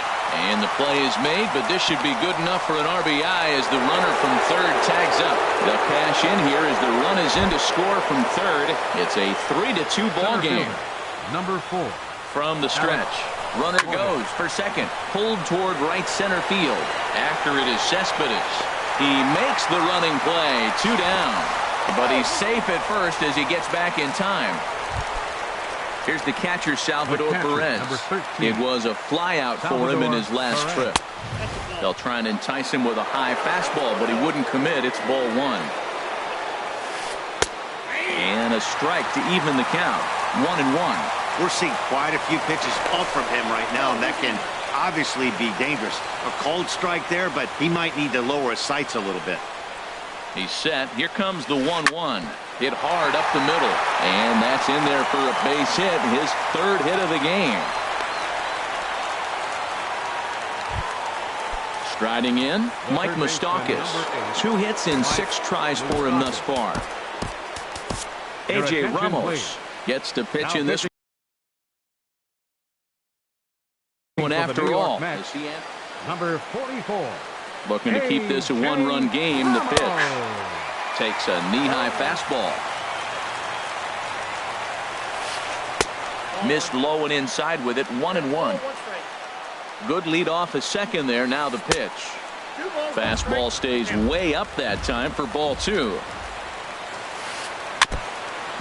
and the play is made, but this should be good enough for an RBI as the runner from third tags up. The cash in here as the run is in to score from third. It's a 3-2 ball game. Number 4. From the stretch, runner goes for second, pulled toward right center field. After it is Cespedes. He makes the running play, 2 down, but he's safe at first as he gets back in time. Here's the catcher, Salvador Perez. It was a flyout for him in his last trip. They'll try and entice him with a high fastball, but he wouldn't commit. It's ball 1. And a strike to even the count. 1-1. We're seeing quite a few pitches up from him right now, and that can obviously be dangerous. A cold strike there, but he might need to lower his sights a little bit. He's set. Here comes the 1-1. Hit hard up the middle. And that's in there for a base hit. His third hit of the game. Striding in, Mike Moustakas. 2 hits in 6 tries for him thus far. A.J. Ramos gets to pitch in this one after all. Number 44. Looking to keep this a 1-run game. The pitch takes a knee-high fastball. Missed low and inside with it. 1-1. Good lead off a second there. Now the pitch. Fastball stays way up that time for ball 2.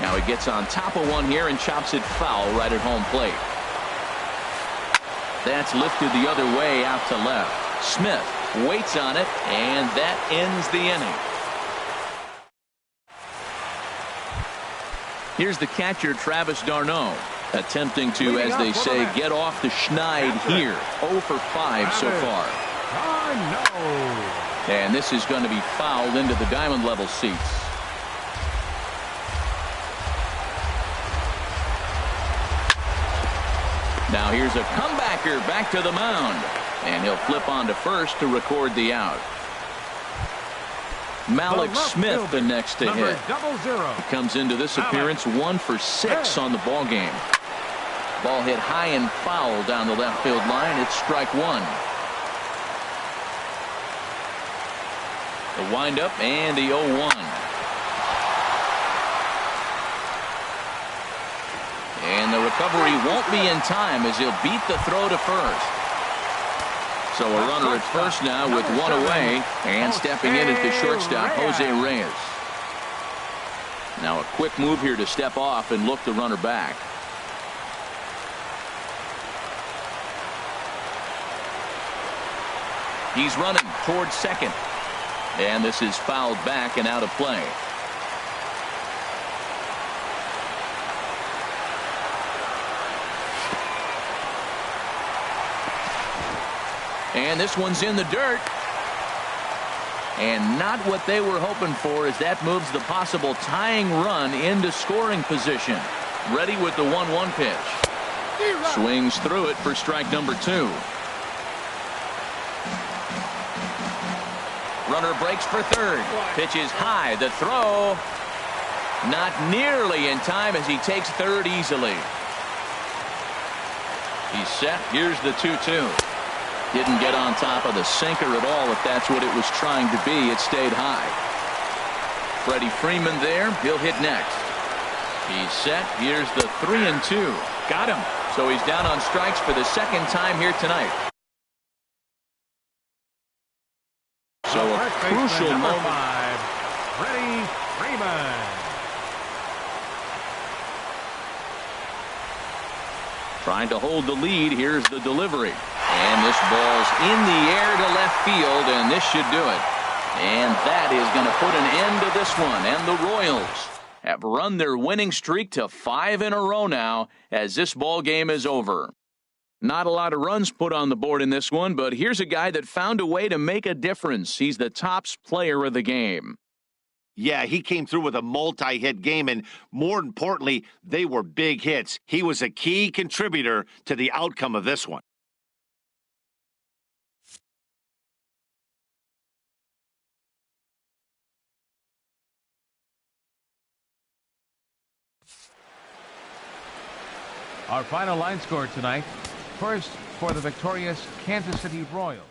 Now he gets on top of one here and chops it foul right at home plate. That's lifted the other way out to left. Smith waits on it, and that ends the inning. Here's the catcher, Travis d'Arnaud, attempting to, as they say, get off the schneid here. 0 for 5 so far. And this is going to be fouled into the diamond level seats. Now here's a comebacker back to the mound. And he'll flip on to first to record the out. Malik Smith the next to hit. He comes into this appearance 1 for 6 on the ball game. Ball hit high and foul down the left field line. It's strike 1. The windup and the 0-1. And the recovery won't be in time as he'll beat the throw to first. So a runner at first now with 1 away, and stepping in at the shortstop, Jose Reyes. Now a quick move here to step off and look the runner back. He's running towards second. And this is fouled back and out of play. And this one's in the dirt. And not what they were hoping for, as that moves the possible tying run into scoring position. Ready with the 1-1 pitch. Swings through it for strike number 2. Runner breaks for third. Pitch is high. The throw not nearly in time as he takes third easily. He's set. Here's the 2-2. Didn't get on top of the sinker at all, if that's what it was trying to be. It stayed high. Freddie Freeman there. He'll hit next. He's set. Here's the 3-2. Got him. So he's down on strikes for the second time here tonight. So a crucial moment. Freddie Freeman. Trying to hold the lead. Here's the delivery. And this ball's in the air to left field, and this should do it. And that is going to put an end to this one. And the Royals have run their winning streak to 5 in a row now as this ball game is over. Not a lot of runs put on the board in this one, but here's a guy that found a way to make a difference. He's the tops player of the game. Yeah, he came through with a multi-hit game, and more importantly, they were big hits. He was a key contributor to the outcome of this one. Our final line score tonight. First, for the victorious Kansas City Royals.